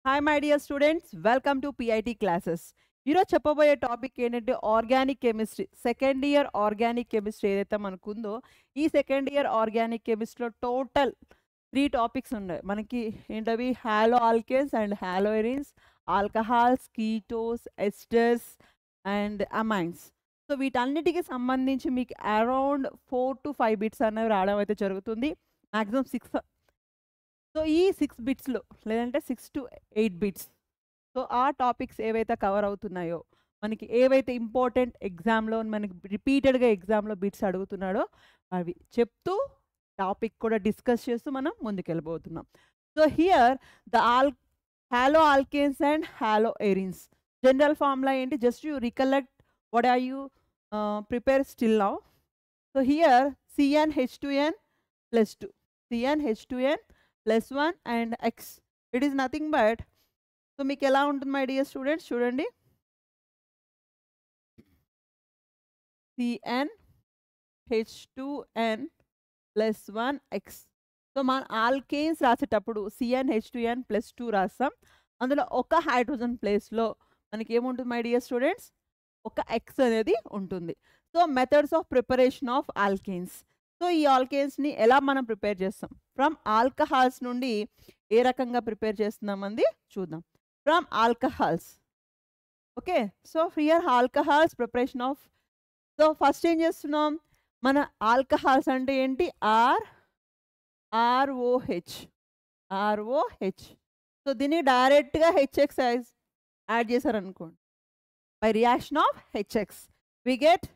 Hi my dear students, welcome to PIT classes. ఈరోజు చెప్పబోయే topic ఏంటంటే organic chemistry second year organic chemistry ఏదైతే మనకుందో ఈ సెకండ్ ఇయర్ ఆర్గానిక్ కెమిస్ట్రీలో టోటల్ 3 టాపిక్స్ ఉన్నాయి మనకి. ఏంటవి? Halo alkanes and haloarenes, alcohols, ketones, esters and amines. So వీటన్నిటికి సంబంధించి మీకు అరౌండ్ 4 to 5 బిట్స్ అనేవి రావడం అయితే జరుగుతుంది. మ్యాక్సిమం 6. సో ఈ 6 బిట్స్లో లేదంటే 6 to 8 బిట్స్, సో ఆ టాపిక్స్ ఏవైతే కవర్ అవుతున్నాయో మనకి ఏవైతే ఇంపార్టెంట్ ఎగ్జామ్లో మనకి రిపీటెడ్గా ఎగ్జామ్లో బిట్స్ అడుగుతున్నాడో అవి చెప్తూ టాపిక్ కూడా డిస్కస్ చేస్తూ మనం ముందుకెళ్ళిపోతున్నాం. So here the halo alkanes and halo arenes general formula ఏంటి? Just you recollect what are you prepare still now. So here CnH2n plus 2, CnH2n plus 1 and X. It is nothing but, so మీకు ఎలా ఉంటుంది my dear students? చూడండి, CnH2n plus 1 X. So మన alkanes రాసేటప్పుడు CnH2n plus 2 రాస్తాం. అందులో ఒక hydrogen ప్లేస్లో మనకి ఏముంటుంది మై డియర్ స్టూడెంట్స్? ఒక X అనేది ఉంటుంది. So methods of preparation of alkanes. So ఈ ఆల్కేన్స్ని ఎలా మనం ప్రిపేర్ చేస్తాం? ఫ్రమ్ ఆల్కహాల్స్ నుండి ఏ రకంగా ప్రిపేర్ చేస్తున్నామంది చూద్దాం. From alcohols. Okay, so here alcohols preparation of. So first ఏం చేస్తున్నాం? మన ఆల్కహాల్స్ అంటే ఏంటి? ROH. సో దీన్ని డైరెక్ట్గా HX యాడ్ చేశారనుకోండి, by reaction of HX we get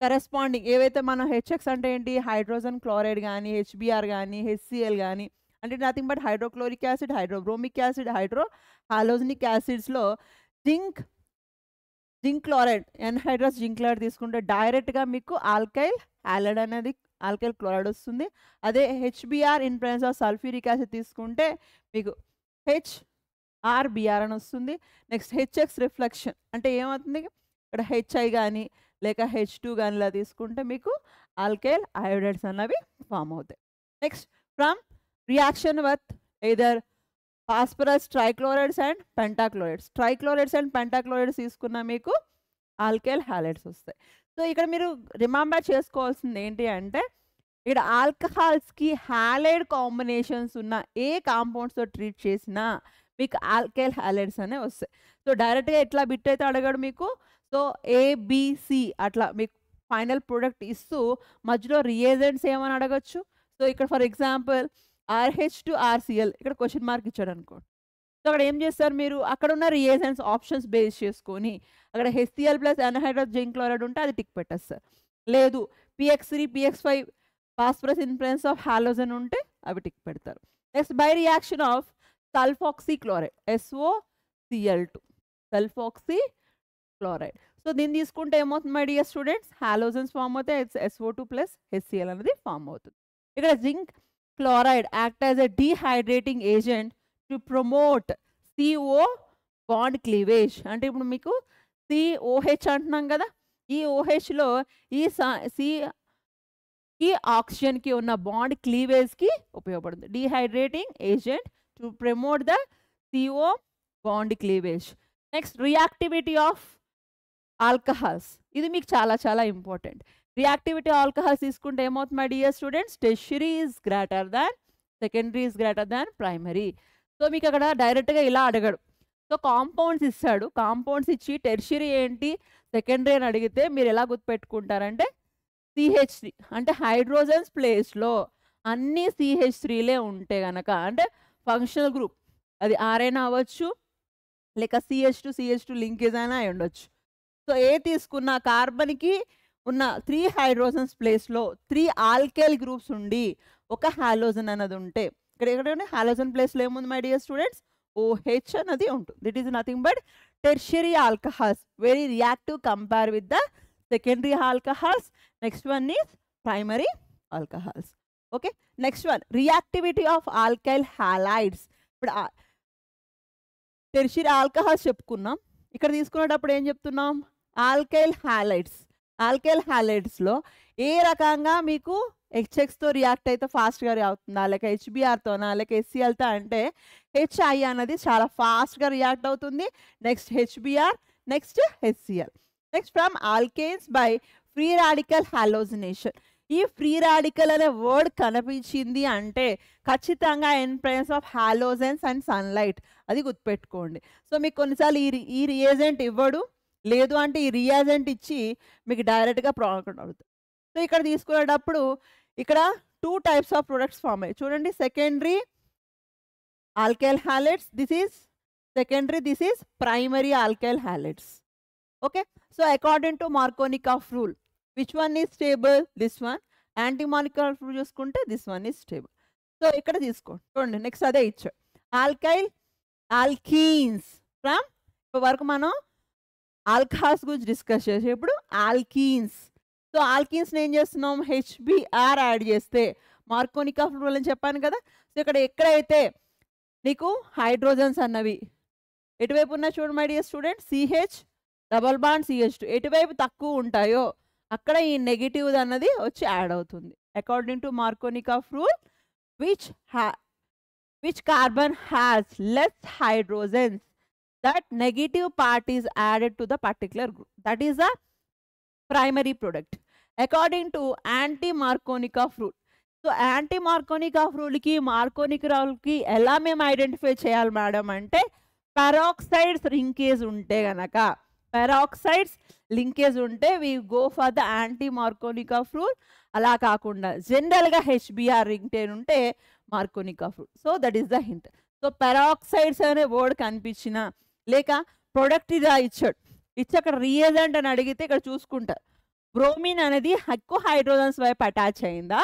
corresponding. ఏవైతే మనం HX అంటే ఏంటి? హైడ్రోజన్ క్లోరైడ్ కానీ, HBr కానీ, HCl కానీ, అంటే nothing but hydrochloric acid, hydrobromic acid, halogenic యాసిడ్స్లో zinc chloride, anhydrous zinc chloride తీసుకుంటే డైరెక్ట్గా మీకు ఆల్కైల్ హాలైడ్ అనేది ఆల్కైల్ క్లోరైడ్ వస్తుంది. అదే HBr in presence of sulphuric acid తీసుకుంటే మీకు HRBr అని వస్తుంది. నెక్స్ట్ HX రిఫ్లెక్షన్ అంటే ఏమవుతుంది? ఇక్కడ HI కానీ లేక H2 కానీ ఇలా తీసుకుంటే మీకు ఆల్కైల్ అయోడైడ్స్ అన్నవి ఫామ్ అవుతాయి. Next from reaction with either phosphorus trichlorides and pentachlorides. Trichlorides and pentachlorides తీసుకున్న మీకు ఆల్కైల్ హాలైడ్స్ వస్తాయి. సో ఇక్కడ మీరు రిమెంబర్ చేసుకోవాల్సింది ఏంటి అంటే, ఇక్కడ ఆల్కహాల్స్కి హాలైడ్ కాంబినేషన్స్ ఉన్న ఏ కాంపౌండ్స్తో ట్రీట్ చేసినా మీకు ఆల్కైల్ హాలైడ్స్ అనేవి వస్తాయి. సో డైరెక్ట్గా ఎట్లా బిట్ అయితే అడగడు మీకు. సో ABC అట్లా మీకు ఫైనల్ ప్రోడక్ట్ ఇస్తూ మధ్యలో రియేజెంట్స్ ఏమని అడగచ్చు. సో ఇక్కడ ఫర్ ఎగ్జాంపుల్ RH2RCl ఇక్కడ క్వశ్చన్ మార్క్ ఇచ్చాడు అనుకోండి. సో అక్కడ ఏం చేస్తారు మీరు? అక్కడ ఉన్న రియేజెంట్స్ ఆప్షన్స్ బేస్ చేసుకొని అక్కడ HCl plus anhydrous zinc chloride ఉంటే అది టిక్ పెట్టేస్తారు. లేదు PX3 PX5 phosphorus in presence of halogen ఉంటే అవి టిక్ పెడతారు. Next by reaction of sulphoxy chloride SOCl2, sulphoxy chloride. So దీన్ని తీసుకుంటే ఏమవుతుంది my dear students? Halogens form అవుతాయి, SO2 ప్లస్ HCl అనేది ఫామ్ అవుతుంది. ఇక్కడ zinc chloride act as a dehydrating agent to promote CO bond cleavage. అంటే ఇప్పుడు మీకు COH అంటున్నాం కదా, ఈ OHలో ఈ ఆక్సిజన్కి ఉన్న బాండ్ క్లీవేజ్కి ఉపయోగపడుతుంది. Dehydrating agent to promote the CO bond cleavage. Next reactivity of alcohols. ఇది మీకు చాలా చాలా ఇంపార్టెంట్. రియాక్టివిటీ ఆల్కహాల్స్ తీసుకుంటే ఏమవుతుంది my dear students? Tertiary is greater than secondary is greater than primary. So మీకు అక్కడ డైరెక్ట్గా ఇలా అడగడు. సో కాంపౌండ్స్ ఇస్తాడు, కాంపౌండ్స్ ఇచ్చి టెర్షియరీ ఏంటి సెకండరీ అని అడిగితే మీరు ఎలా గుర్తుపెట్టుకుంటారంటే CH3 అంటే హైడ్రోజన్స్ ప్లేస్లో అన్ని CH3లే ఉంటే కనుక అంటే ఫంక్షనల్ గ్రూప్, అది ఆరైనా అవ్వచ్చు లేక CH2 లింకేజ్ అయినా అయి ఉండొచ్చు. సో ఏ తీసుకున్న కార్బన్కి ఉన్న 3 హైడ్రోజన్స్ ప్లేస్లో 3 ఆల్కైల్ గ్రూప్స్ ఉండి ఒక హాలోజన్ అన్నది ఉంటే ఇక్కడ హాలోజన్ ప్లేస్లో ఏముంది మై డియర్ స్టూడెంట్స్? OH అన్నది ఉంటుంది. That is nothing but tertiary alcohols, very reactive compare with the secondary alcohols. Next one is primary alcohols. Okay, next one reactivity of alkyl halides. ఇప్పుడు tertiary alcohols చెప్పుకున్నాం, ఇక్కడ తీసుకునేటప్పుడు ఏం చెప్తున్నాం? Alkyl halides. Alkyl హ్యాలైడ్స్లో ఏ రకంగా మీకు హెచ్ఎక్స్తో రియాక్ట్ అయితే ఫాస్ట్గా అవుతుందా, లేక హెచ్బిఆర్తోనా, లేక హెచ్సిఎల్తో అంటే హెచ్ఐ అన్నది చాలా ఫాస్ట్గా రియాక్ట్ అవుతుంది. Next HBR, next HCl. Next from alkanes by free radical halogenation. ఈ ఫ్రీ రాడికల్ అనే వర్డ్ కనిపించింది అంటే ఖచ్చితంగా in presence of halogens and sunlight, అది గుర్తుపెట్టుకోండి. సో మీకు కొన్నిసార్లు ఈ రియేజెంట్ ఇవ్వడు, లేదు అంటే ఈ రియాజెంట్ ఇచ్చి మీకు డైరెక్ట్గా ప్రోడక్ట్ అవుతుంది. సో ఇక్కడ తీసుకునేటప్పుడు ఇక్కడ 2 types ఆఫ్ ప్రొడక్ట్స్ ఫామ్ అయ్యాయి చూడండి. Secondary alkyl halides, this is secondary, this is primary alkyl halides. Okay, so according to Markovnikov rule which one is stable, this one. Anti Markovnikov rule చూసుకుంటే this one is stable. So ఇక్కడ తీసుకోండి చూడండి, next అదే ఇచ్చాడు. Alkyl alkenes from, ఇప్పుడు వరకు మనం alcohols గురించి డిస్కస్ చేసే, ఇప్పుడు ఆల్కీన్స్. సో ఆల్కీన్స్ని ఏం చేస్తున్నాం, హెచ్బిఆర్ యాడ్ చేస్తే మార్కోనికాఫ్ రూల్ అని చెప్పాను కదా. సో ఇక్కడ ఎక్కడైతే నీకు హైడ్రోజన్స్ అన్నవి ఎటువైపు ఉన్నాయి చూడండి my dear student, CH double bond CH2 ఎటువైపు తక్కువ ఉంటాయో అక్కడ ఈ నెగిటివ్ అన్నది వచ్చి యాడ్ అవుతుంది. According to Markovnikov rule which carbon has less hydrogens, that negative part is added to the particular group, that is the primary product according to anti-Markovnikov rule. So anti Markovnikov రూల్కి Markovnikov రూల్కి ఎలా మేము identify చేయాలి madam అంటే, peroxides linkage ఉంటే గనక, peroxides linkage ఉంటే we go for the anti Markovnikov rule. అలా కాకుండా జనరల్గా హెచ్బిఆర్ లింక్టేన్ ఉంటే Markovnikov rule. So that is the hint. So peroxides అనే వర్డ్ కనిపించిన, లేక ప్రొడక్ట్ ఇలా ఇచ్చాడు, ఇచ్చి అక్కడ రియేజెంట్ అని అడిగితే ఇక్కడ చూసుకుంటారు బ్రోమిన్ అనేది ఎక్కువ హైడ్రోజన్స్ వైపు అటాచ్ అయిందా,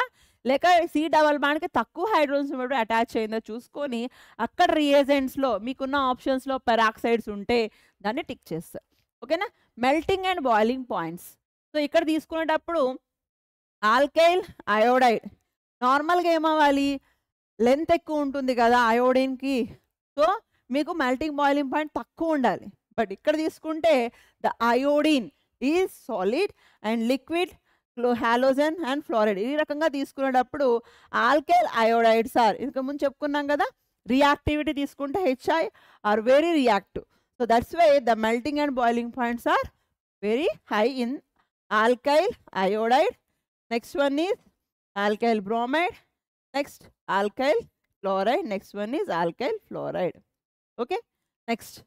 లేక సి డబల్ బాండ్కి తక్కువ హైడ్రోజన్స్ వైపు అటాచ్ అయిందా చూసుకొని అక్కడ రియేజెంట్స్లో మీకున్న ఆప్షన్స్లో పెరాక్సైడ్స్ ఉంటే దాన్ని టిక్ చేస్తారు. ఓకేనా. Melting and boiling points. So ఇక్కడ తీసుకునేటప్పుడు ఆల్కైల్ అయోడైడ్ నార్మల్గా ఏమవ్వాలి, లెంత్ ఎక్కువ ఉంటుంది కదా అయోడిన్కి, సో మీకు మెల్టింగ్ బాయిలింగ్ పాయింట్ తక్కువ ఉండాలి. బట్ ఇక్కడ తీసుకుంటే the iodine is solid and liquid, halogen and fluoride. ఈ రకంగా తీసుకునేటప్పుడు ఆల్కైల్ అయోడైడ్స్ ఆర్, ఇంతకుముందు చెప్పుకున్నాం కదా, రియాక్టివిటీ తీసుకుంటే HI are very reactive. So that's why the melting and boiling points are very high in alkyl iodide. Next one is alkyl bromide, next alkyl fluoride, next one is alkyl fluoride. Okay. Next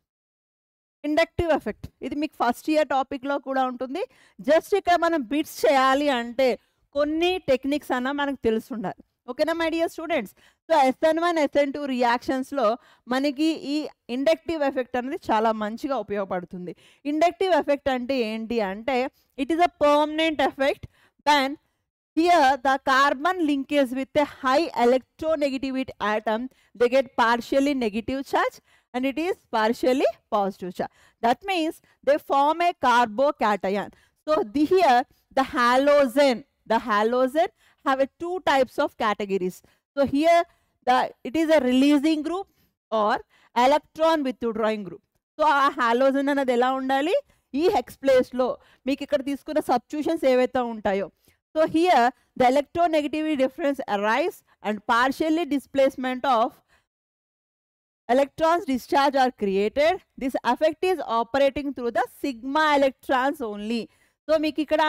inductive effect, ఇది మీకు first year టాపిక్లో కూడా ఉంటుంది. Just ఇక్కడ మనం bits చేయాలి అంటే కొన్ని టెక్నిక్స్ అన్న మనకు తెలుసుండాలి. ఓకేనా my dear students. So SN1 SN2 రియాక్షన్స్లో మనకి ఈ ఇండక్టివ్ ఎఫెక్ట్ అనేది చాలా మంచిగా ఉపయోగపడుతుంది. ఇండక్టివ్ ఎఫెక్ట్ అంటే ఏంటి అంటే, it is a permanent effect when here the carbon linkage with a high electronegativity atom, they get partially negative charge and it is partially positive charge. That means they form a carbocation. So here the halogen have a 2 types of categories. So here it is a releasing group or electron withdrawing group. So a halogen anadi ela undali, ఈ hex ప్లేస్లో మీకు ఇక్కడ తీసుకున్న substitutions ఏవైతే ఉంటాయో, so here the electronegativity difference arise and partially displacement of electrons discharge are created. This effect is operating through the sigma electrons only. So మీకు ఇక్కడ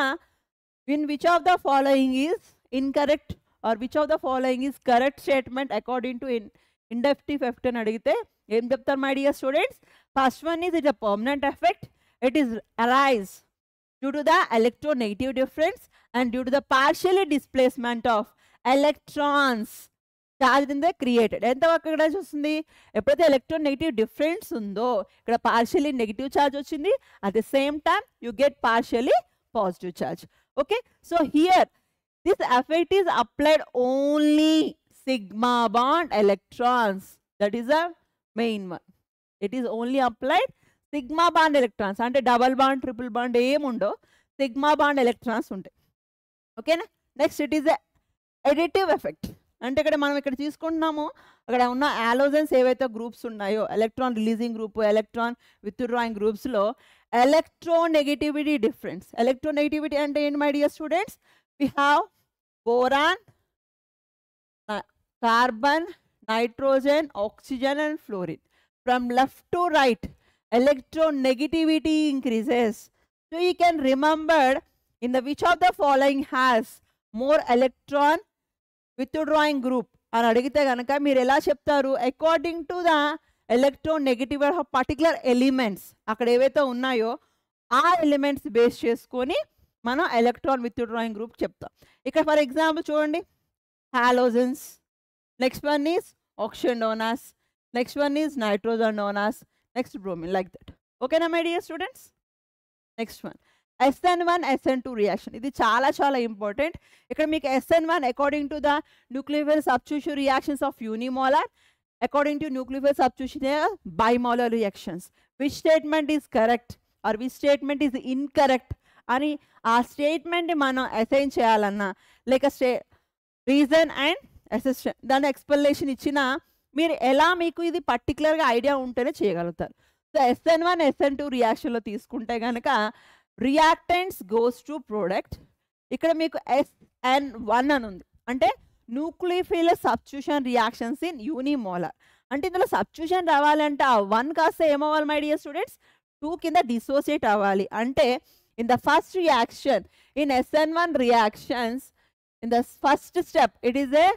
in which of the following is incorrect or which of the following is correct statement according to inductive effect అని అడిగితే ఏం చెప్తారు my dear students? First one is it a permanent effect. It is arise due to the electronegative difference and due to the partially displacement of electrons charge in the created. ఎంతవరకు ఇక్కడ చూస్తుంది, ఎప్పుడైతే electronegative difference ఉందో ఇక్కడ partially negative charge వచ్చింది, at the same time you get partially positive charge. Okay. So here this effect is applied only sigma bond electrons, that is the main one. It is only applied sigma bond electrons, అంటే double bond triple bond ఏముండో sigma bond electrons ఉంటాయి. ఓకేనా. Next it is a additive effect. అంటే ఇక్కడ మనం ఇక్కడ తీసుకుంటున్నాము అక్కడ ఉన్న ఆలోజన్స్ ఏవైతే గ్రూప్స్ ఉన్నాయో electron releasing group electron withdrawing గ్రూప్స్లో ఎలక్ట్రోనెగటివిటీ డిఫరెన్స్. ఎలక్ట్రోనెగటివిటీ అంటే ఏంటి my dear students? We have boron, carbon, nitrogen, oxygen and fluorine. From left to right, electronegativity increases. So you can remember in the which of the following has more electron withdrawing group అని అడిగితే కనుక మీరు ఎలా చెప్తారు? According to the electronegative of particular elements అక్కడ ఏవైతే ఉన్నాయో ఆ ఎలిమెంట్స్ బేస్ చేసుకొని మనం ఎలక్ట్రాన్ విత్డ్రాయింగ్ గ్రూప్ చెప్తాం. ఇక్కడ ఫర్ ఎగ్జాంపుల్ చూడండి, halogens, next one is oxydonas, next one is nitrosodonas, next bromine, like that. Okay na my dear students? Next one SN1 SN2 reaction. ఇది చాలా చాలా ఇంపార్టెంట్. ఇక్కడ మీకు SN1 according to the nucleophile substitution reactions of unimolar, according to nucleophile substitution bimolar reactions. Which statement is correct or which statement is incorrect అని ఆ statement మనం assign చేయాలన్నా లేక రీజన్ అండ్ అసిస్టెంట్ దాని ఎక్స్ప్లెనేషన్ ఇచ్చినా మీరు ఎలా మీకు ఇది పర్టికులర్గా ఐడియా ఉంటేనే చేయగలుగుతారు. సో SN1 SN2 రియాక్షన్లో తీసుకుంటే కనుక రియాక్టెంట్స్ గోస్ టు ప్రోడక్ట్. ఇక్కడ మీకు SN1 అని ఉంది అంటే న్యూక్లియోఫిల్ సబ్స్టిట్యూషన్ రియాక్షన్స్ ఇన్ యూనిమోలార్. అంటే ఇందులో సబ్స్టిట్యూషన్ రావాలంటే ఆ 1 కాస్త ఏమవ్వాలి మై డియర్ స్టూడెంట్స్? 2 కింద డిసోసియేట్ అవ్వాలి. అంటే in the first reaction in SN1 reactions in the first step it is a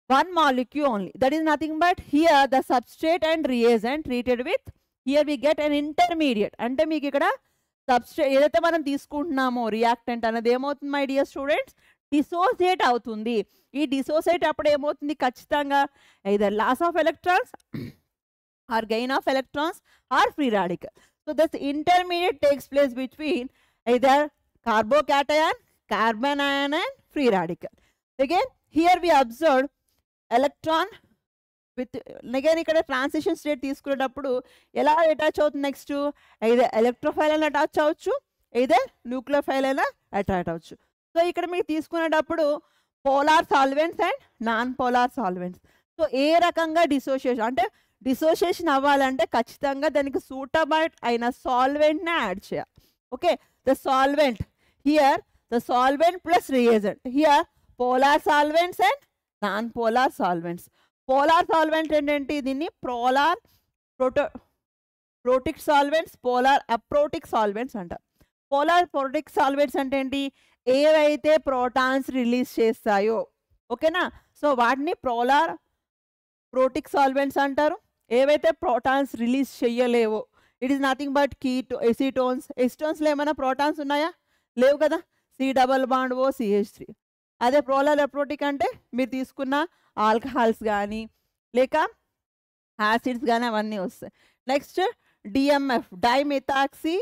one molecule only, that is nothing but here the substrate and reagent treated with, here we get an intermediate. అంటే మీకు ఇక్కడ substrate ఏదైతే మనం తీసుకుంటున్నామో reactant అనేది ఏమవుతుంది my dear students? Dissociate అవుతుంది. ఈ dissociate అప్పుడు ఏమవుతుంది? ఖచ్చితంగా either loss of electrons or gain of electrons or free radical. So this intermediate takes place between either carbocation, carbon ion and free radical. Again here we observed electron with again ఇక్కడ transition state తీసుకునేటప్పుడు ఎలా attach అవుతుంది? Next either electrophile అయినా attach అవ్వచ్చు, either nucleophile అయినా attach అవ్వచ్చు. So ఇక్కడ మీరు తీసుకునేటప్పుడు polar solvents and non polar solvents. So ఏ రకంగా డిసోసియేషన్ అంటే డిసోసియేషన్ అవ్వాలంటే ఖచ్చితంగా దానికి సూటబుల్ అయిన సాల్వెంట్ని యాడ్ చేయాలి. Okay, the solvent here the solvent plus reagent, here polar solvents and non-polar solvents. Polar solvent ఏంటంటే దీన్ని polar protic solvents, polar aprotic solvents అంటారు. పోలార్ ప్రోటిక్ సాల్వెంట్స్ అంటే ఏంటి? ఏవైతే ప్రోటాన్స్ రిలీజ్ చేస్తాయో ఓకేనా, సో వాటిని పోలార్ ప్రోటిక్ సాల్వెంట్స్ అంటారు. ఏవైతే ప్రోటాన్స్ రిలీజ్ చేయలేవో it is nothing but acetones. ఎసిటోన్స్లో ఏమైనా ప్రోటాన్స్ ఉన్నాయా? లేవు కదా, C double bond O CH3. అదే పోలార్ అప్రోటిక్ అంటే మీరు తీసుకున్న ఆల్కహాల్స్ కానీ లేక యాసిడ్స్ కానీ అవన్నీ వస్తాయి. Next DMF dimethoxy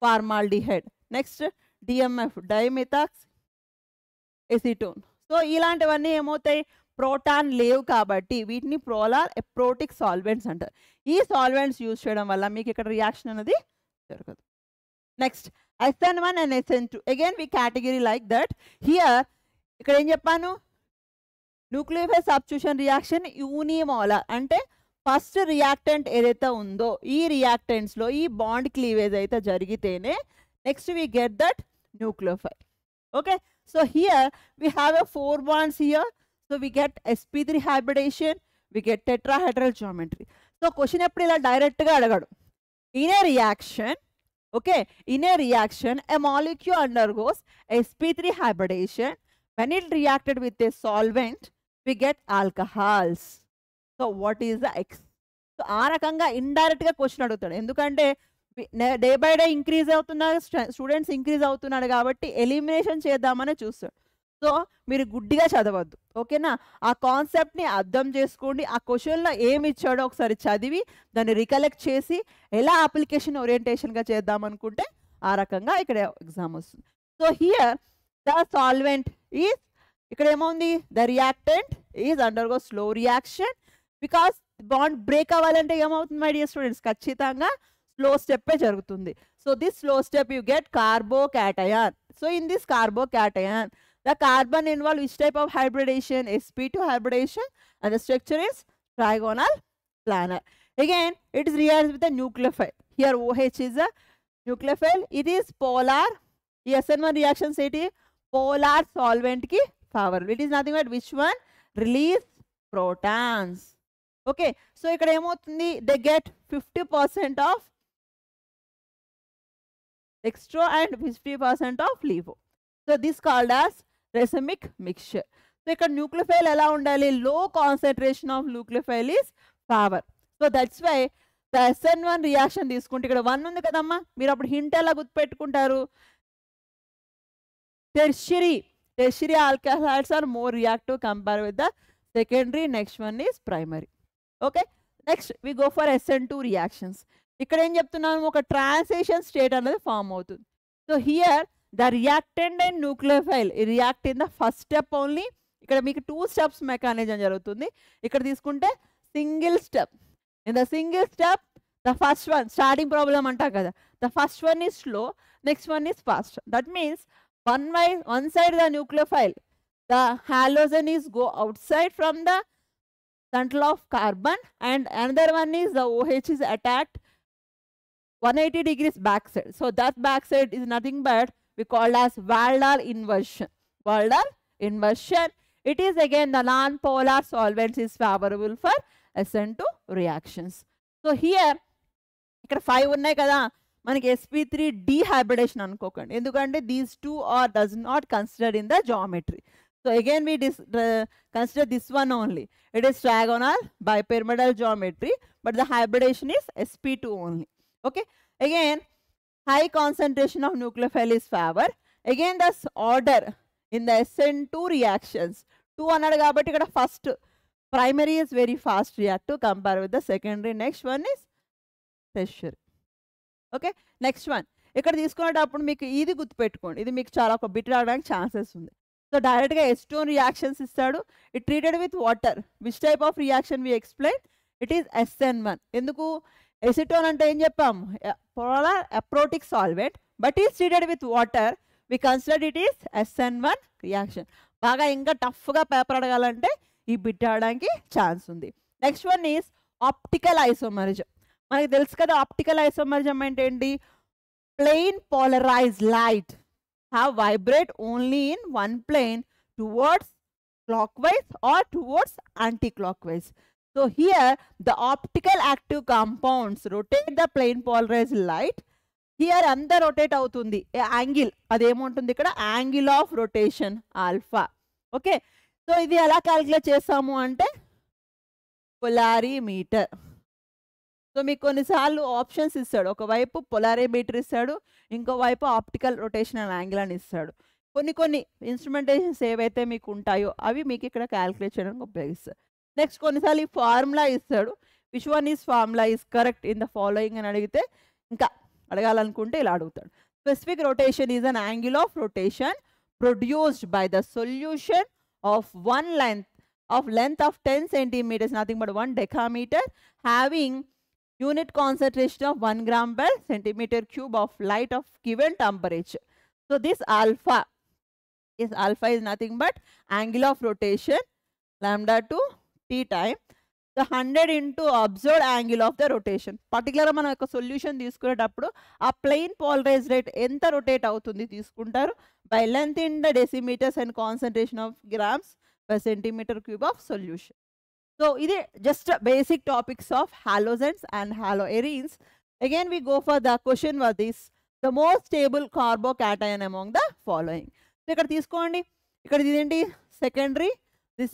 formaldehyde, next DMF dimethoxy acetone. So ఇలాంటివన్నీ ఏమవుతాయి? ప్రోటాన్ లేవు కాబట్టి వీటిని పోలార్ అప్రోటిక్ సాల్వెంట్స్ అంటారు. ఈ సాల్వెంట్స్ యూజ్ చేయడం వల్ల మీకు ఇక్కడ రియాక్షన్ అనేది జరగదు. Next SN1 and SN2 again we category like that. Here ఇక్కడ ఏం చెప్పాను? న్యూక్లియోఫైల్ సబ్స్టిట్యూషన్ రియాక్షన్ యూనిమోలార్ అంటే ఫస్ట్ రియాక్టెంట్ ఏదైతే ఉందో ఈ రియాక్టెంట్స్లో ఈ బాండ్ క్లీవేజ్ అయితే జరిగితేనే next we get that nucleophile. Okay, so here we have a 4 bonds here, so we get sp3 hybridization, we get tetrahedral geometry. So question ఎప్పుడు ఇలా డైరెక్ట్గా అడగడు. In a reaction, okay, in a reaction a molecule undergoes sp3 hybridization. When it reacted with a solvent we get alcohols. So what is the X? So ఆ రకంగా ఇండైరెక్ట్గా question అడుగుతాడు. ఎందుకంటే day by day increase అవుతున్నారు students, increase అవుతున్నాడు కాబట్టి elimination చేద్దామని చూస్తాడు. సో మీరు గుడ్డిగా చదవద్దు ఓకేనా, ఆ కాన్సెప్ట్ని అర్థం చేసుకోండి. ఆ క్వశ్చన్లో ఏమి ఇచ్చాడో ఒకసారి చదివి దాన్ని రికలెక్ట్ చేసి ఎలా అప్లికేషన్ ఓరియంటేషన్గా చేద్దాం అనుకుంటే ఆ రకంగా ఇక్కడ ఎగ్జామ్ వస్తుంది. So here the solvent is ఇక్కడ ఏముంది? The reactant is undergo slow reaction. Because bond break అవ్వాలంటే ఏమవుతుంది మై డియర్ స్టూడెంట్స్? ఖచ్చితంగా స్లో స్టెప్పే జరుగుతుంది. So this slow step you get carbocation. So in this carbocation The carbon involved which type of hybridization? sp2 hybridization, and the structure is trigonal planar. Again, it is reacts with the nucleophile. Here OH is a nucleophile. It is polar. The SN1 reaction set is polar solvent ki favorable. It is nothing but which one? Release protons. Okay, so ikkada emotundi, they get 50% of dextro and 50% of levo. So this called as racemic mixture. So ikkada nucleophile ela undali, low concentration of nucleophile is favor. So that's why the SN1 reaction తీసుకుంటే ఇక్కడ 1 ఉంది కదమ్మా, మీరు అప్పుడు hint ఎలా గుర్తుపెట్టుకుంటారు? tertiary alkyls are more reactive compared with the secondary. Next one is primary. Okay, next we go for SN2 reactions. ఇక్కడ ఏం చెప్తున్నాను, ఒక ట్రాన్సిషన్ స్టేట్ అనేది ఫామ్ అవుతుంది. So here the reactant and nucleophile react in the first step only. ఇక్కడ మీకు 2 steps mechanism జరుగుతుంది. ఇక్కడ తీసుకుంటే single step. In the single step the first one starting problem అంటారు కదా, the first one is slow, next one is fast. That means one side the nucleophile, the halogen is go outside from the central of carbon, and another one is the OH is attacked 180 degrees backside. So that backside is nothing but we call as Waldal inversion. Waldal inversion. It is again the non-polar solvents is favorable for SN2 reactions. So here ఇక్కడ 5 ఉన్నాయి కదా, మనకి sp3 dehybridization అనుకోకండి, ఎందుకంటే these two are does not considered in the geometry. So again we consider this one only. It is trigonal bipyramidal geometry, but the hybridization is sp2 only. Okay, again high concentration of nucleophile is favor. Again the order in the SN2 reactions 2 అన్నాడు కాబట్టి ఇక్కడ first primary is very fast reactive compared with the secondary. Next one is tertiary. Okay, next one ఇక్కడ తీసుకునేటప్పుడు మీకు ఇది గుర్తుపెట్టుకోండి, ఇది మీకు చాలా ఒక బిట్ రావడానికి ఛాన్సెస్ ఉంది. సో డైరెక్ట్గా ఎస్టోన్ రియాక్షన్స్ ఇస్తాడు. It treated with water. Which type of reaction we explain? It is SN1. ఎందుకు ఎసిటోన్ అంటే ఏం చెప్పాము? Polar aprotic solvent, but is treated with water. We consider it is SN1 reaction. బాగా ఇంకా టఫ్గా పేపర్ అడగాలంటే ఈ బిట్ రావడానికి ఛాన్స్ ఉంది. Next one is optical isomerism. మనకి తెలుసు కదా ఆప్టికల్ ఐసోమరిజం అంటే ఏంటి? Plane polarized light have vibrate only in one plane towards clockwise or towards anti-clockwise. So here the optical active compounds rotate the plane polarized light. Here anda rotate avutundi angle, ademontundi ikkada angle of rotation alpha. Okay, so idi ela calculate chesamu ante polarimeter. So మీకు కొన్నిసార్లు options ఇస్తాడు, ఒకవైపు polarimeter ఇస్తాడు, ఇంకో వైపు optical rotational angle అని ఇస్తాడు. కొన్ని ఇన్స్ట్రుమెంటేషన్స్ ఏవైతే మీకు ఉంటాయో అవి మీకు ఇక్కడ క్యాలిక్యులేట్ చేయడానికి ఉపయోగిస్తారు. నెక్స్ట్ కొన్నిసార్లు ఈ ఫార్ములా ఇస్తాడు, which one is formula is correct in the following అని అడిగితే, ఇంకా అడగాలనుకుంటే ఇలా అడుగుతాడు. Specific rotation is an angle of rotation produced by the solution of length of 10 centimeters, nothing but 1 decameter, having unit concentration of 1 gram per centimeter cube of light of given temperature. So this alpha is nothing but angle of rotation lambda to t time the 100 into observed angle of the rotation. Particular మనం ఒక solution తీసుకునేటప్పుడు ఆ plain polarised rate ఎంత rotate అవుతుంది తీసుకుంటారు by length in the decimeters and concentration of grams per centimeter cube of solution. So ఇది just basic topics of halogens and haloarenes. Again we go for the question for this, the most stable carbocation among the following. So ఇక్కడ తీసుకోండి, ఇక్కడ ఇదేంటి secondary, this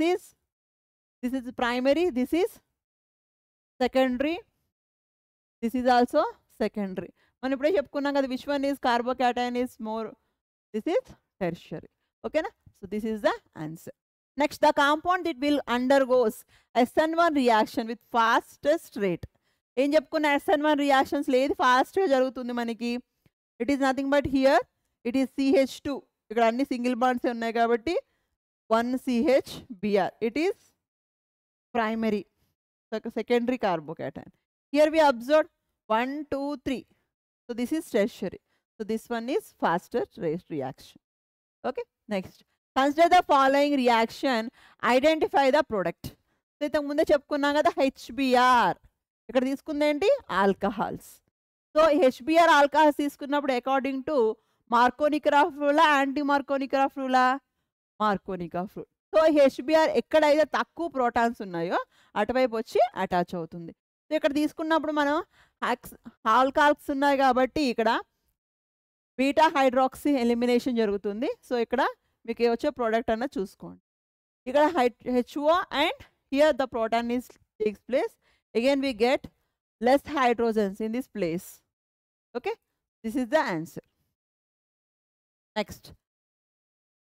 is primary, this is secondary, this is also secondary. మనం ఇప్పుడే చెప్పుకున్నాం కదా which one is carbocation is more, this is tertiary. Okay na? So this is the answer. Next, the compound that will undergoes SN1 reaction with fastest rate. ఏం చెప్పుకున్న SN1 reactions లేదు ఫాస్ట్గా జరుగుతుంది మనకి. It is nothing but here it is CH2. ఇక్కడ అన్ని single bonds ఉన్నాయి కాబట్టి 1CHBr. It is primary, secondary carbocation. Here we observed 1, 2, 3. So this is tertiary. So this one is faster rate reaction. Okay, next. Consider the following reaction, identify the product. So ఇంతకు ముందే చెప్పుకున్నాం కదా H B R, ఇక్కడ తీసుకుంది ఏంటి alcohols. So H B R alcohols తీసుకున్నప్పుడు according to Markovnikov రూలా, anti Markovnikov రూలా, మార్కోనిక్రాఫ్ రూల్. సో హెచ్బిఆర్ ఎక్కడైతే తక్కువ ప్రోటాన్స్ ఉన్నాయో అటువైపు వచ్చి అటాచ్ అవుతుంది. సో ఇక్కడ తీసుకున్నప్పుడు మనం ఆల్కహాల్స్ ఉన్నాయి కాబట్టి ఇక్కడ బీటా హైడ్రాక్సీ ఎలిమినేషన్ జరుగుతుంది. సో ఇక్కడ మీకు వచ్చే ప్రోడక్ట్ అన్న చూసుకోండి. ఇక్కడ HO and here the proton is takes place. Again we get less hydrogens in this place. Okay, this is the answer. Next,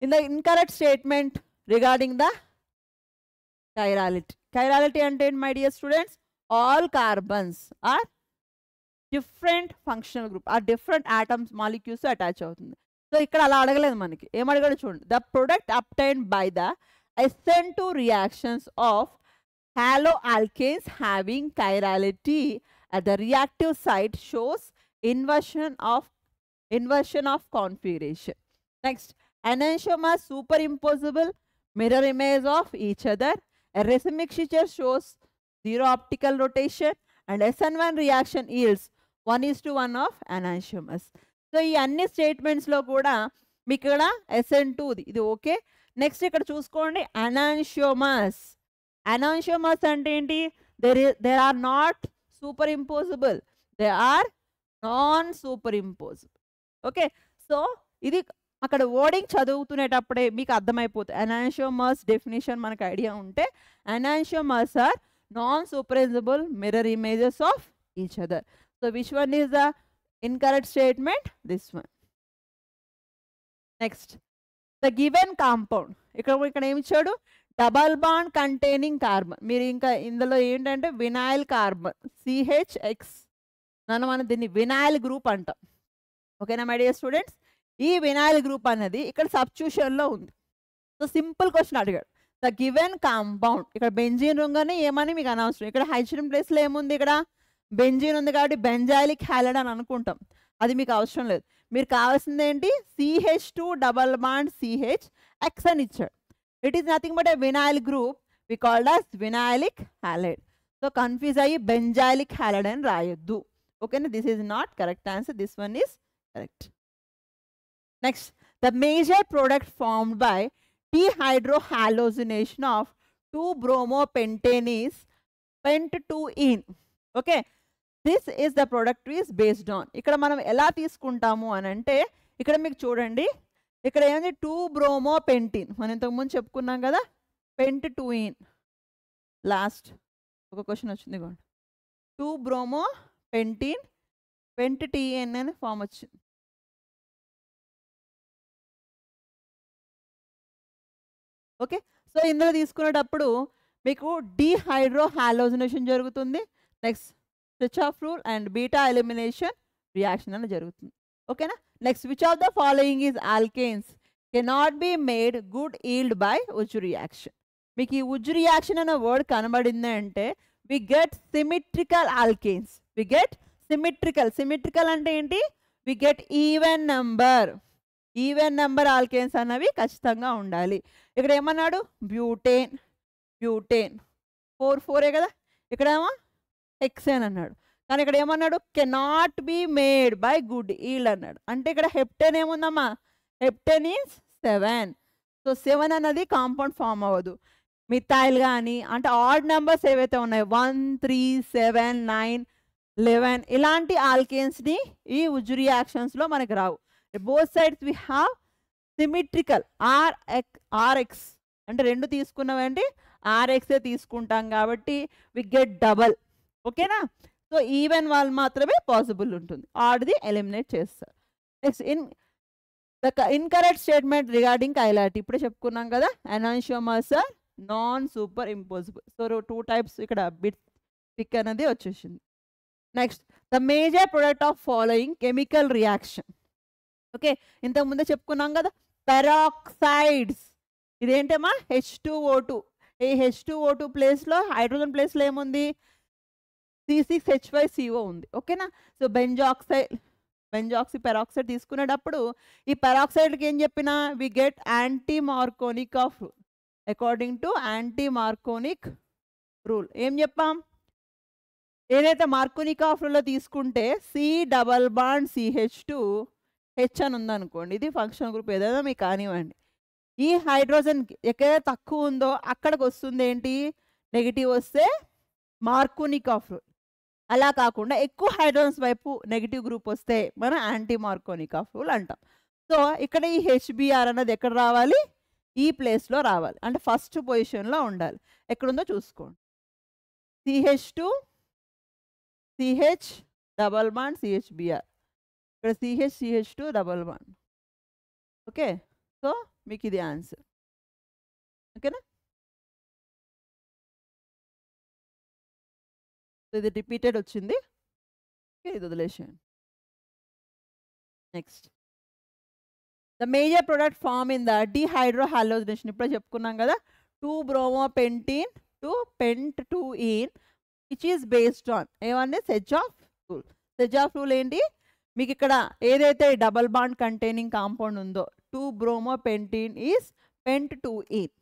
in the incorrect statement regarding the chirality. Chirality ante my dear students, all carbons are different functional group, are different atoms molecules attach అవుతుంది. So ఇక్కడ అలా అడగలేదు మనకి, ఏం అడగడు చూడండి. The product obtained by the SN2 reactions of haloalkanes having chirality at the reactive site shows inversion of configuration. Next, enantiomers superimposable mirror image of each other. A racemic mixture shows zero optical rotation and SN1 reaction yields 1:1 of enantiomers. So ఈ అన్ని స్టేట్మెంట్స్లో కూడా మీకు ఇక్కడ SN2 ఇది okay. Next ఇక్కడ చూసుకోండి enantiomers. Enantiomers అంటే ఏంటి? There are not super impossible, they are non super impossible. Okay, so ఇది అక్కడ వర్డింగ్ చదువుతునేటప్పుడే మీకు అర్థమైపోతుంది. ఎనాన్షియోమర్స్ డెఫినేషన్ మనకు ఐడియా ఉంటే enantiomers are non superimposable mirror images of each other. So which one is the incorrect statement? This one. Next, the given compound. ఇక్కడ ఏమి ఇచ్చాడు? Double bond containing carbon. మీరు ఇంకా ఇందులో ఏంటంటే వినాయిల్ కార్బన్ CHX, మనం దీన్ని వినాయిల్ గ్రూప్ అంటాం. ఓకేనా మై డియర్ స్టూడెంట్స్? ఈ వినాయిల్ గ్రూప్ అనేది ఇక్కడ సబ్స్టిట్యూషన్లో ఉంది. సో సింపుల్ క్వశ్చన్ అడిగాడు. ద గివెన్ కాంపౌండ్, ఇక్కడ బెంజీన్ రుంగని ఏమని మీకు అనవసరం. ఇక్కడ హైడ్రోజన్ ప్లేస్లో ఏముంది? ఇక్కడ బెంజీన్ ఉంది కాబట్టి బెంజాయిలిక్ హ్యాలైడ్ అని అనుకుంటాం, అది మీకు అవసరం లేదు. మీరు కావాల్సింది ఏంటి? CH2 డబల్ బాండ్ CHX అని ఇచ్చాడు. It is nothing but a vinyl group, we called as vinylic halide. So confuse అయ్యి బెంజాయిలిక్ హ్యాలైడ్ అని రాయొద్దు. ఓకేనా? This is not correct answer, this one is correct. Next, the major product formed by dehydrohalogenation of 2-bromopentane is pent2-ene. Okay, this is the product is based on. ఇక్కడ మనం ఎలా తీసుకుంటాము అని అంటే ఇక్కడ మీకు చూడండి, ఇక్కడ ఏంది 2-bromopentene. మనం ఇంతకుముందు చెప్పుకున్నాం కదా pent2-ene. లాస్ట్ ఒక క్వశ్చన్ వచ్చింది కూడా 2-bromopentene pent2-ene అని ఫామ్ వచ్చింది. ఓకే, సో ఇందులో తీసుకునేటప్పుడు మీకు డీహైడ్రోహాలోజినేషన్ జరుగుతుంది. Next Saytzeff rule and beta elimination reaction అని జరుగుతుంది. ఓకేనా? Next, which of the following is alkanes cannot be made good yield by ఉజ్ రియాక్షన్. మీకు ఈ ఉజ్ రియాక్షన్ అనే వర్డ్ కనబడింది అంటే we get symmetrical alkanes. We get symmetrical. Symmetrical అంటే ఏంటి? We get even number. Even number alkanes అన్నవి ఖచ్చితంగా ఉండాలి. ఇక్కడ ఏమన్నాడు? బ్యూటేన్ 4 కదా, ఇక్కడేమో హెక్సేన్ అన్నాడు. కానీ ఇక్కడ ఏమన్నాడు? Cannot be made by good yield అన్నాడు. అంటే ఇక్కడ హెప్టెన్ ఏముందమ్మా? హెప్టెన్ ఈజ్ 7. సో 7 అన్నది కాంపౌండ్ ఫామ్ అవ్వదు. మిథైల్ కానీ అంటే ఆడ్ నెంబర్స్ ఏవైతే ఉన్నాయో 1, 3, 7, 9, 11 ఇలాంటి ఆల్కేన్స్ని ఈ ఉజ్ రియాక్షన్స్లో మనకి రావు. Both sides we have symmetrical RX అంటే రెండు తీసుకున్నామంటే RXే తీసుకుంటాం కాబట్టి వి గెట్ డబల్. ఓకేనా? సో ఈవెన్ వాళ్ళు మాత్రమే పాసిబుల్ ఉంటుంది, ఆడ్ది ఎలిమినేట్ చేస్తారు. Next, incorrect statement regarding chirality ఇప్పుడే చెప్పుకున్నాం కదా, enantiomers are non super impossible. So 2 types ఇక్కడ పిక్ అనేది వచ్చేసింది. Next, the major product of following chemical reaction. Okay, ఇంతకుముందే చెప్పుకున్నాం కదా పెరాక్సైడ్స్. ఇదేంటమ్మా? H2O2. ఈ H2O2 ప్లేస్లో హైడ్రోజన్ ప్లేస్లో ఏముంది? C6H5CO ఉంది. ఓకేనా? సో బెంజాక్సైడ్ బెంజాక్సీ పెరాక్సైడ్ తీసుకునేటప్పుడు ఈ పెరాక్సైడ్కి ఏం చెప్పినా we get anti Markovnikov of rule according to anti Markovnikov rule. ఏం చెప్పాం, ఏదైతే మార్కోనిక్ ఆఫ్ రూల్లో తీసుకుంటే C double bond CH2 H అని ఉందనుకోండి, ఇది ఫంక్షనల్ గ్రూప్ ఏదైనా మీకు కానివ్వండి, ఈ హైడ్రోజన్ ఎక్కడైతే తక్కువ ఉందో అక్కడికి వస్తుంది ఏంటి, నెగిటివ్ వస్తే మార్కోనిక్ ఆఫ్ రూల్. అలా కాకుండా ఎక్కువ హైడ్రోజన్స్ వైపు నెగిటివ్ గ్రూప్ వస్తే మనం యాంటీ మార్కోనిక్ ఆఫ్ రూల్ అంటాం. సో ఇక్కడ ఈ HBr అన్నది ఎక్కడ రావాలి, ఈ ప్లేస్లో రావాలి, అంటే ఫస్ట్ పొజిషన్లో ఉండాలి. ఎక్కడుందో చూసుకోండి, CH2 CH double bond CHBr, ఇక్కడ CH2 double bond. Okay, so మీకు ఇది ఆన్సర్. ఓకేనా, ఇది రిపీటెడ్ వచ్చింది, ఇది వదిలేసేయండి. Next, the major product form in the dehydrohalogenation. ఇప్పుడే చెప్పుకున్నాం కదా, 2-bromopentene to pent2ene which is based on ఏమన్నా సెడ్జాఫ్ రూల్. సెడ్జాఫ్ రూల్ ఏంటి, మీకు ఇక్కడ ఏదైతే డబల్ బాండ్ కంటైనింగ్ కాంపౌండ్ ఉందో 2-bromopentene is pent2ene.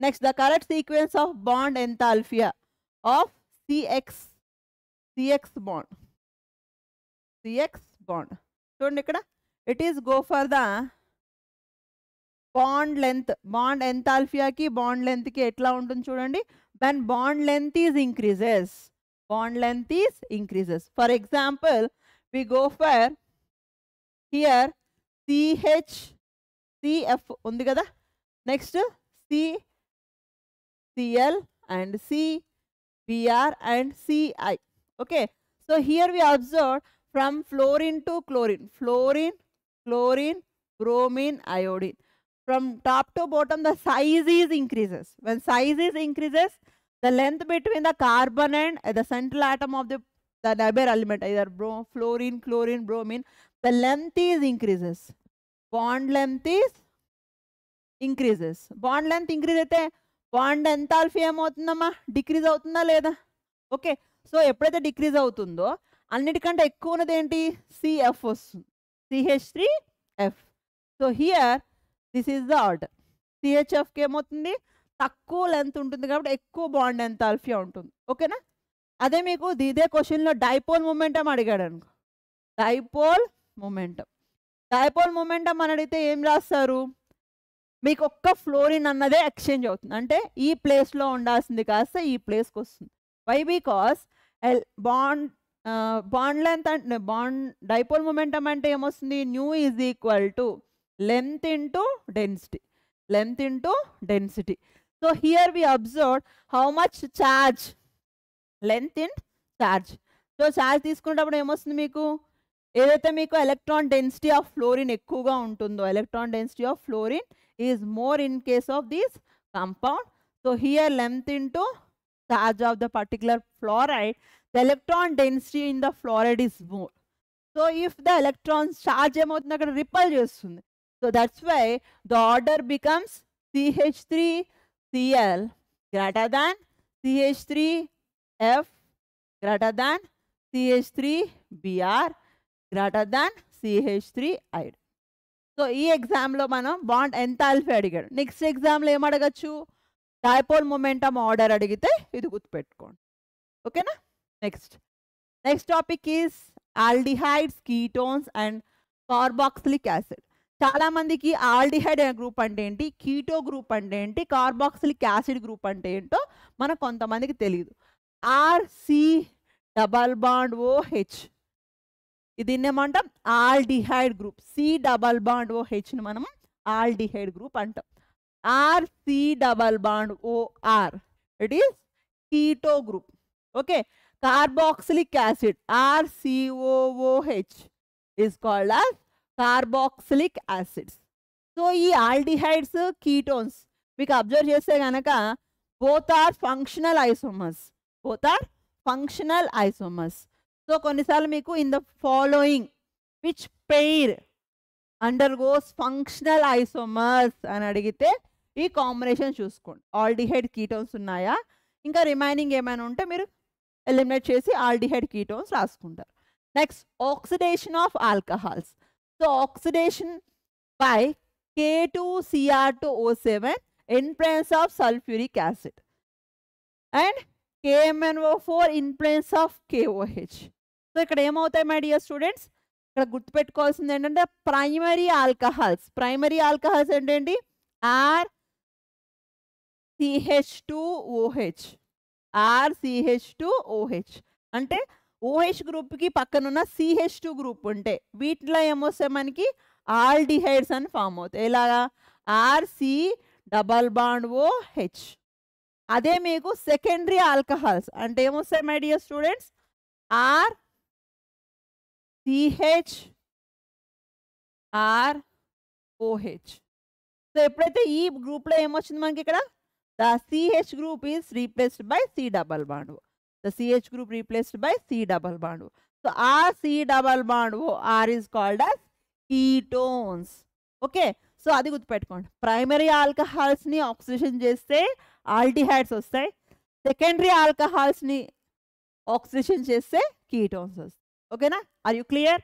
Next, the correct sequence of bond enthalpy of CX bond. చూడండి ఇక్కడ, it is go for the bond length. Bond ఎంథాల్పీకి bond లెంత్కి ఎట్లా ఉంటుంది చూడండి, when bond length is increases. For example, we go for here CF ఉంది కదా, next CCl and CBr and CI. Okay, so here we observe from fluorine to chlorine, bromine, iodine. From top to bottom the size is increases. When size is increases, the length between the carbon and the central atom of the neighbor element, either fluorine, chlorine, bromine, the length is increases. Bond length is increases. Bond length increase అయితే bond enthalpy ఏమవుతుందమ్మా, decrease అవుతుందా లేదా? Okay, so ఎప్పుడైతే decrease అవుతుందో అన్నిటికంటే ఎక్కువ ఉన్నది ఏంటి, CF వస్తుంది, CH3F. So here this is the order. CHFకి ఏమవుతుంది, తక్కువ లెంత్ ఉంటుంది కాబట్టి ఎక్కువ బాండ్ ఎంథాల్పీ ఉంటుంది. ఓకేనా, అదే మీకు ఇదే క్వశ్చన్లో డైపోల్ మొమెంటం అడిగాడు అనుకో, డైపోల్ మొమెంటం అని అడిగితే ఏం రాస్తారు, మీకు ఒక్క ఫ్లోరిన్ అన్నదే ఎక్స్చేంజ్ అవుతుంది, అంటే ఈ ప్లేస్లో ఉండాల్సింది కాస్త ఈ ప్లేస్కి వస్తుంది. వై, బికాస్ బాండ్ లెంత్ అంటే డైపోల్ మొమెంటం అంటే ఏమొస్తుంది, new is equal to length into density. So here we observed how much charge, length in charge. So charge తీసుకున్నప్పుడు ఏమొస్తుంది మీకు, ఏదైతే మీకు ఎలక్ట్రాన్ డెన్సిటీ ఆఫ్ ఫ్లోరిన్ ఎక్కువగా ఉంటుందో, electron density of fluorine is more in case of this compound. So here length into charge of the particular fluoride, the electron density in the fluoride is more. So if the electrons charge ఏమవుతుంది, అక్కడ ripple చేస్తుంది. So that's why the order becomes CH3Cl greater than CH3F greater than CH3Br greater than CH3 so ఈ ఎగ్జామ్లో మనం bond enthalpy అడిగాడు. Next ఎగ్జామ్లో ఏం అడగచ్చు, డైపోల్ మొమెంటం ఆర్డర్ అడిగితే ఇది గుర్తుపెట్టుకోండి. ఓకేనా, next topic is aldehydes, ketones and carboxylic acid. చాలా మందికి ఆల్డిహైడ్ గ్రూప్ అంటే ఏంటి, కీటో గ్రూప్ అంటే ఏంటి, కార్బాక్సిలిక్ యాసిడ్ గ్రూప్ అంటే ఏంటో మనకు కొంతమందికి తెలియదు. RC డబల్ బాండ్ OH, ఇది ఏమంటాం aldehyde group. C double bond OHని మనం ఆల్డిహైడ్ గ్రూప్ అంటాం. RC double bond OR, it is keto group. Okay, carboxylic acid RCOOH is called as carboxylic acids. So ఈ ఆల్డిహైడ్స్, కీటోన్స్ మీకు observe చేస్తే కనుక both are functional isomers. So కొన్నిసార్లు మీకు in the following which pair undergoes functional isomers అని అడిగితే ఈ combination చూసుకోండి. ఆల్డిహైడ్ కీటోన్స్ ఉన్నాయా, ఇంకా రిమైనింగ్ ఏమైనా ఉంటే మీరు ఎలిమినేట్ చేసి ఆల్డిహైడ్ కీటోన్స్ రాసుకుంటారు. Next, oxidation of alcohols. So oxidation by K2Cr2O7 in presence of sulfuric acid and KMnO4 in presence of KOH. So ఇక్కడ ఏమవుతాయి మై డియర్ స్టూడెంట్స్, ఇక్కడ గుర్తుపెట్టుకోవాల్సింది ఏంటంటే ప్రైమరీ ఆల్కహాల్స్. ప్రైమరీ ఆల్కహాల్స్ ఏంటండి? RCH2OH. RCH2OH అంటే OH గ్రూప్కి పక్కనున్న CH2 గ్రూప్ ఉంటే వీటిలో ఏమొస్తాయి మనకి ఆల్డిహైడ్స్ అని ఫామ్ అవుతాయి. ఎలాగా? RC≡OH. అదే మీకు సెకండరీ ఆల్కహాల్స్ అంటే ఏమొస్తాయి my dear students? RCHROH. So ఎప్పుడైతే ఈ గ్రూప్లో ఏమొచ్చింది మనకి ఇక్కడ the CH group is replaced by C double bond O. The CH group replaced by C double bond O. So RC double bond O, R is called as ketones. Okay, so అది గుర్తుపెట్టుకోండి. Primary ఆల్కహాల్స్ని oxidation చేస్తే aldehydes వస్తాయి, secondary ఆల్కహాల్స్ని oxidation చేస్తే ketones వస్తాయి. ఓకేనా? Are you clear?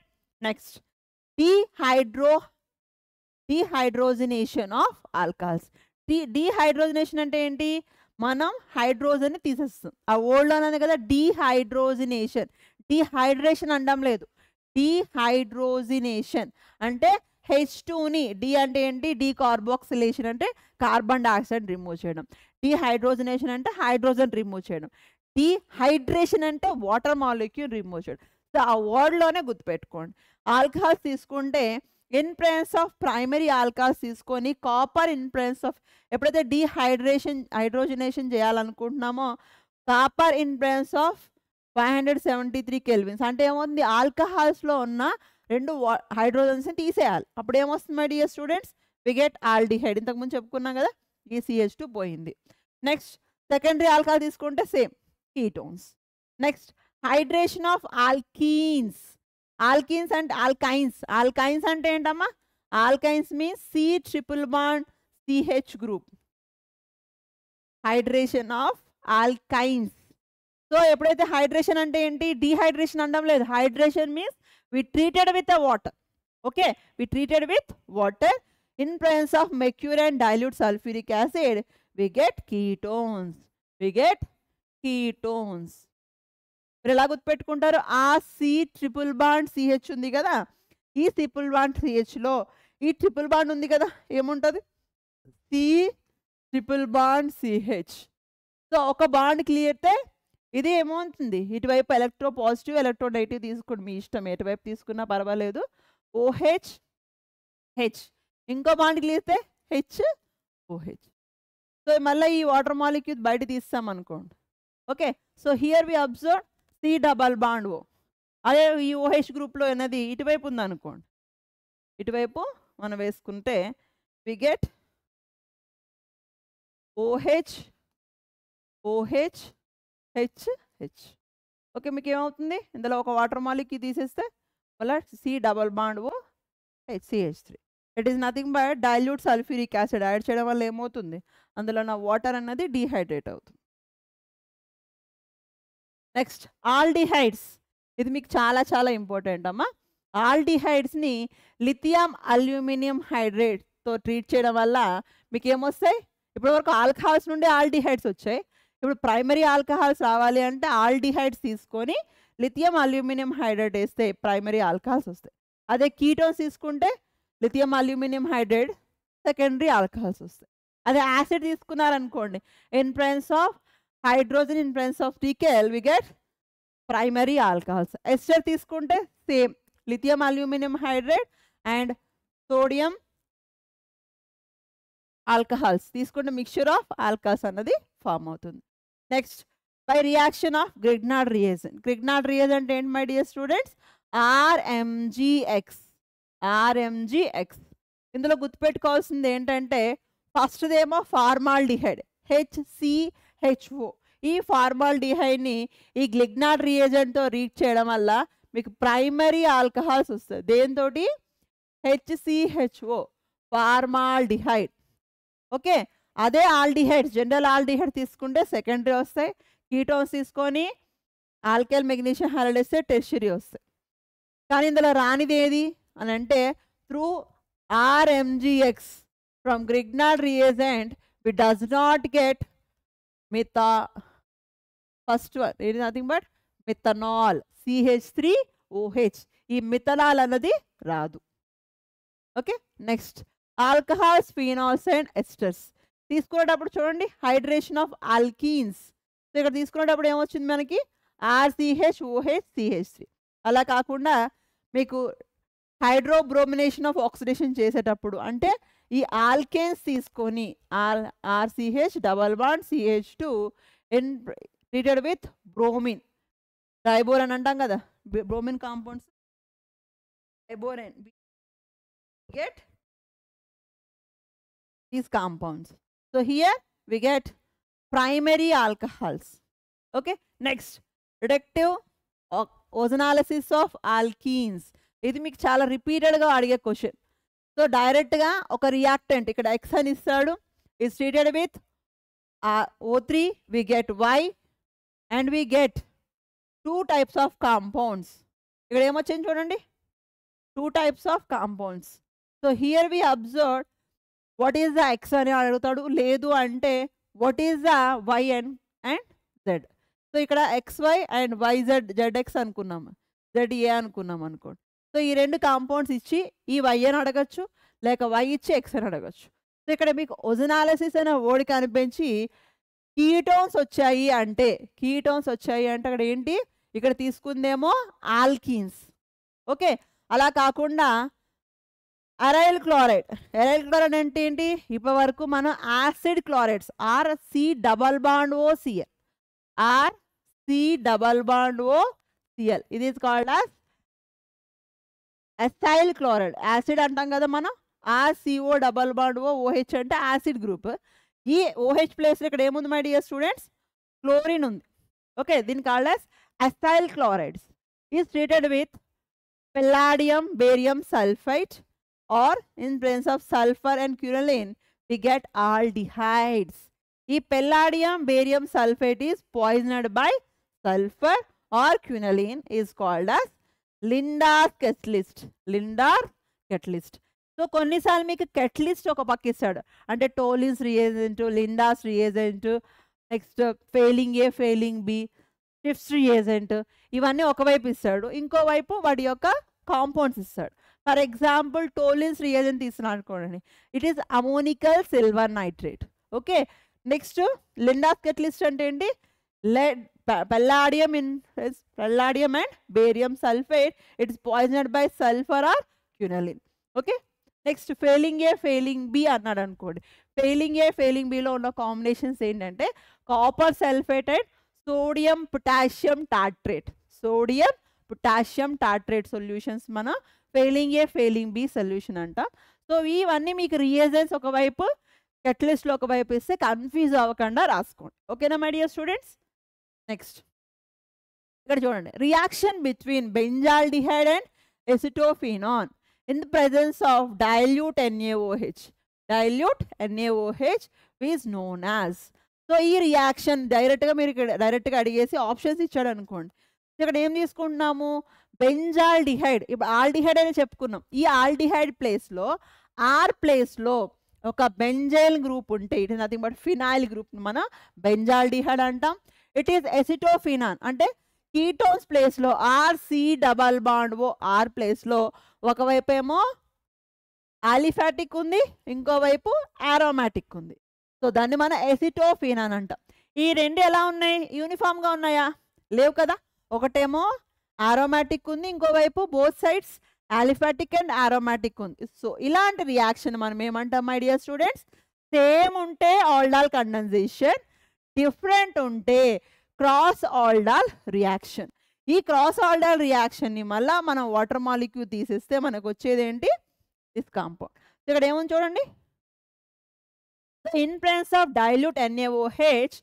Next, dehydrogenation of alcohols. Dehydrogenation అంటే ఏంటి? మనం హైడ్రోజన్ తీసేస్తాం. ఆ ఓల్డ్లోనే కదా డీహైడ్రోజినేషన్. డీహైడ్రేషన్ అనడం లేదు, డీహైడ్రోజినేషన్ అంటే H2ని, డి అంటే ఏంటి? డీకార్బాక్సిలేషన్ అంటే కార్బన్ డైఆక్సైడ్ రిమూవ్ చేయడం. డీహైడ్రోజినేషన్ అంటే హైడ్రోజన్ రిమూవ్ చేయడం. డీహైడ్రేషన్ అంటే వాటర్ మాలిక్యూల్ రిమూవ్ చేయడం. సో ఆ వర్డ్లోనే గుర్తుపెట్టుకోండి. ఆల్కహాల్స్ తీసుకుంటే in presence of primary alcohols తీసుకొని కాపర్ ఇన్ ప్రెసెన్స్ ఆఫ్ ఎప్పుడైతే హైడ్రోజనేషన్ చేయాలనుకుంటున్నామో copper in presence of 573 kelvins అంటే ఏమవుతుంది? ఆల్కహాల్స్లో ఉన్న 2 హైడ్రోజన్స్ని తీసేయాలి. అప్పుడు ఏమొస్తుంది my dear students? We get aldehyde. ఇంతకుముందు చెప్పుకున్నాం కదా, ఈ CH2 పోయింది. నెక్స్ట్, సెకండరీ ఆల్కహాల్ తీసుకుంటే same ketones. Next, hydration of alkenes. Alkenes అంటే ఆల్కైన్స్. ఆల్కైన్స్ అంటే ఏంటమ్మా? Alkynes means C≡CH group. Hydration of alkynes. So ఎప్పుడైతే హైడ్రేషన్ అంటే ఏంటి? డీహైడ్రేషన్ అనడం లేదు. Hydration means we treated with the water. Okay, we treated with water in presence of mercury and dilute sulfuric acid, we get ketones. We get ketones. మీరు ఎలా గుర్తుపెట్టుకుంటారు? ఆ C≡CH ఉంది కదా, ఈ CH లో ఈ ట్రిపుల్ బాండ్ ఉంది కదా, ఏముంటుంది? C≡CH. సో ఒక బాండ్ క్లియర్తే ఇది ఏమవుతుంది? ఇటువైపు ఎలక్ట్రో పాజిటివ్, ఎలక్ట్రో నెగిటివ్ తీసుకోండి, మీ ఇష్టం, ఎటువైపు తీసుకున్నా పర్వాలేదు. OH H. ఇంకో బాండ్ క్లియర్తే HOH. సో మళ్ళీ ఈ వాటర్ మాలిక్యూల్ బయట తీస్తాం అనుకోండి. Okay, so here we observe C double bond O. అదే ఈ OH గ్రూప్లో అనేది ఇటువైపు ఉందనుకోండి, ఇటువైపు మనం వేసుకుంటే we get OH OH H H. Okay, మీకు ఏమవుతుంది? ఇందులో ఒక వాటర్ మాలిక్యూల్ తీసేస్తే మళ్ళీ C double bond O CH3. It is nothing but dilute sulphuric acid add చేయడం వల్ల ఏమవుతుంది? అందులో నా వాటర్ అన్నది డీహైడ్రేట్ అవుతుంది. Next, aldehydes. ఇది మీకు చాలా చాలా ఇంపార్టెంట్ అమ్మా. ఆల్డిహైడ్స్ని లిథియం అల్యూమినియం హైడ్రేట్తో ట్రీట్ చేయడం వల్ల మీకు ఏమొస్తాయి? ఇప్పటివరకు ఆల్కహాల్స్ నుండి ఆల్డిహైడ్స్ వచ్చాయి. ఇప్పుడు ప్రైమరీ ఆల్కహాల్స్ రావాలి అంటే ఆల్డిహైడ్స్ తీసుకొని లిథియం అల్యూమినియం హైడ్రేట్ వేస్తే ప్రైమరీ ఆల్కహాల్స్ వస్తాయి. అదే కీటోన్స్ తీసుకుంటే lithium aluminium hydrate secondary alcohols వస్తాయి. అదే యాసిడ్ తీసుకున్నారనుకోండి, in presence of hydrogen in presence of డికేల్ we get primary alcohols. Ester తీసుకుంటే same lithium aluminium hydrate and sodium alcohols తీసుకుంటే మిక్చర్ ఆఫ్ ఆల్కహాల్స్ అన్నది ఫామ్ అవుతుంది. Next, by reaction of Grignard reagent. Grignard reagent అంటే ఏంటి my dear students? RMGX. ఇందులో గుర్తుపెట్టుకోవాల్సింది ఏంటంటే ఫస్ట్దేమో ఫార్మాల్డిహైడ్ HCHO. ఈ ఫార్మాల్డిహైడ్ని ఈ గ్రిగ్నార్డ్ రియేజన్తో రీడ్ చేయడం వల్ల మీకు ప్రైమరీ ఆల్కహాల్స్ వస్తాయి. దేంతోటి? HCHO, formaldehyde. ఓకే, అదే ఆల్డిహైడ్స్ జనరల్ ఆల్డిహైడ్ తీసుకుంటే సెకండరీ వస్తాయి. కీటోన్స్ తీసుకొని ఆల్కైల్ మెగ్నీషియం హాలైడ్ వేస్తే టెర్షియరీ వస్తాయి. కానీ ఇందులో రానిది ఏది అని అంటే through RMGX from Grignard reagent we does not get first one it is nothing but methanol CH3OH ఈ మిథనాల్ అన్నది రాదు. Okay, next alcohols, phenols and esters తీసుకునేటప్పుడు చూడండి హైడ్రేషన్ ఆఫ్ ఆల్కీన్స్. సో ఇక్కడ తీసుకునేటప్పుడు ఏమొచ్చింది మనకి RCHOHCH3. అలా కాకుండా మీకు హైడ్రోబ్రోమినేషన్ ఆఫ్ ఆక్సిడేషన్ చేసేటప్పుడు అంటే ఈ ఆల్కేన్స్ తీసుకొని RCH double bond CH2 in treated with bromine, డైబోర్ అని అంటాం కదా, bromine compounds diborane get these compounds. So here we get primary alcohols. Okay, next reductive ozonolysis of alkenes. ఇది మీకు చాలా రిపీటెడ్గా అడిగే క్వశ్చన్. సో డైరెక్ట్గా ఒక రియాక్టెంట్ ఇక్కడ X అని ఇస్తాడు, is treated with O3 we get Y and we get 2 types of compounds. ఇక్కడ ఏమొచ్చింది చూడండి 2 types of compounds. So here we observe what is the X అని అడుగుతాడు, లేదు అంటే what is the Y and Z. So ఇక్కడ XY and YZ ZX అనుకున్నాము, ZA అనుకున్నాం అనుకోండి. సో ఈ రెండు కాంపౌండ్స్ ఇచ్చి ఈ Y అని అడగచ్చు, లేక Y ఇచ్చి X అని అడగచ్చు. సో ఇక్కడ మీకు ఒజనాలిసిస్ అనే వర్డ్ కనిపించి కీటోన్స్ వచ్చాయి అంటే అక్కడ ఏంటి, ఇక్కడ తీసుకుందేమో ఆల్కీన్స్. ఓకే, అలా కాకుండా అరైల్ క్లోరైడ్ అంటే ఏంటి, ఇప్పటి వరకు మనం acid chlorides RC double bond OCl ఇది is called as assail chloride. Acid అంటాం కదా మనం, RCO డబల్ బాండ్ OH అంటే యాసిడ్ గ్రూప్. ఈ OH ప్లేస్లో ఇక్కడ ఏముంది మై డియర్ స్టూడెంట్స్, క్లోరిన్ ఉంది. ఓకే, దీని called as assail chlorides. Is treated with palladium barium sulfate, or in presence of sulfur and quinoline we get aldehydes. ఈ palladium barium sulfate is poisoned by sulfur or quinoline is called as Lindar's catalyst. So కొన్నిసార్లు మీకు catalyst ఒక పక్క ఇస్తాడు, అంటే Tollens reagent, Lindlar's reagent, next Fehling A Fehling B Schiff's reagent, ఇవన్నీ ఒకవైపు ఇస్తాడు, ఇంకోవైపు వాటి యొక్క కాంపౌండ్స్ ఇస్తాడు. ఫర్ ఎగ్జాంపుల్ టోలిన్స్ రియేజెంట్ తీసుకున్నాను అనుకోండి, it is ammoniacal silver nitrate. Okay, next Linda's catalyst అంటే ఏంటి, palladium and barium sulfate, it is poisoned by sulfur or quinoline. Okay, next Fehling A Fehling B అన్నాడు అనుకోండి, ఫెయిలింగ్ A ఫెయిలింగ్ Bలో ఉన్న combinations ఏంటంటే copper sulphate and sodium potassium tartrate solutions మన Fehling A Fehling B solution అంటాం. సో ఇవన్నీ మీకు reagents ఒకవైపు కెటలిస్ట్లో ఒకవైపు ఇస్తే కన్ఫ్యూజ్ అవ్వకుండా రాసుకోండి. ఓకేనా మై డియర్ స్టూడెంట్స్. నెక్స్ట్ ఇక్కడ చూడండి, reaction between benzaldehyde and acetophenone in the presence of dilute NaOH is known as. So ఈ రియాక్షన్ డైరెక్ట్గా మీరు డైరెక్ట్గా అడిగేసి ఆప్షన్స్ ఇచ్చాడు అనుకోండి, ఇక్కడ ఏం తీసుకుంటున్నాము, బెంజాల్డిహైడ్, ఇప్పుడు ఆల్డిహైడ్ అని చెప్పుకున్నాం, ఈ ఆల్డిహైడ్ ప్లేస్లో ప్లేస్లో ఒక బెంజైల్ గ్రూప్ ఉంటే it is nothing but phenyl group మనం బెంజాల్డిహైడ్ అంటాం. ఇట్ ఈస్ ఎసిటోఫినాన్ అంటే కీటోన్స్ ప్లేస్లో RC డబల్ బాండ్ R ప్లేస్లో ఒకవైపు ఏమో ఆలిఫాటిక్ ఉంది, ఇంకోవైపు ఆరోమాటిక్ ఉంది. సో దాన్ని మనం ఎసిటోఫినాన్ అంటాం. ఈ రెండు ఎలా ఉన్నాయి, యూనిఫామ్గా ఉన్నాయా, లేవు కదా, ఒకటేమో ఆరోమాటిక్ ఉంది, ఇంకోవైపు both sides aliphatic and aromatic ఉంది. సో ఇలాంటి రియాక్షన్ మనం ఏమంటాం మై డియర్ స్టూడెంట్స్, సేమ్ ఉంటే ఆల్డాల్ కండెన్సేషన్, డిఫరెంట్ ఉంటే క్రాస్ ఆల్డాల్ రియాక్షన్. ఈ క్రాస్ ఆల్డాల్ రియాక్షన్ని మళ్ళీ మనం వాటర్ మాలిక్యూల్ తీసేస్తే మనకు వచ్చేది ఏంటి, దిస్ కాంపౌండ్. ఇక్కడ ఏముంది చూడండి, in presence of dilute NaOH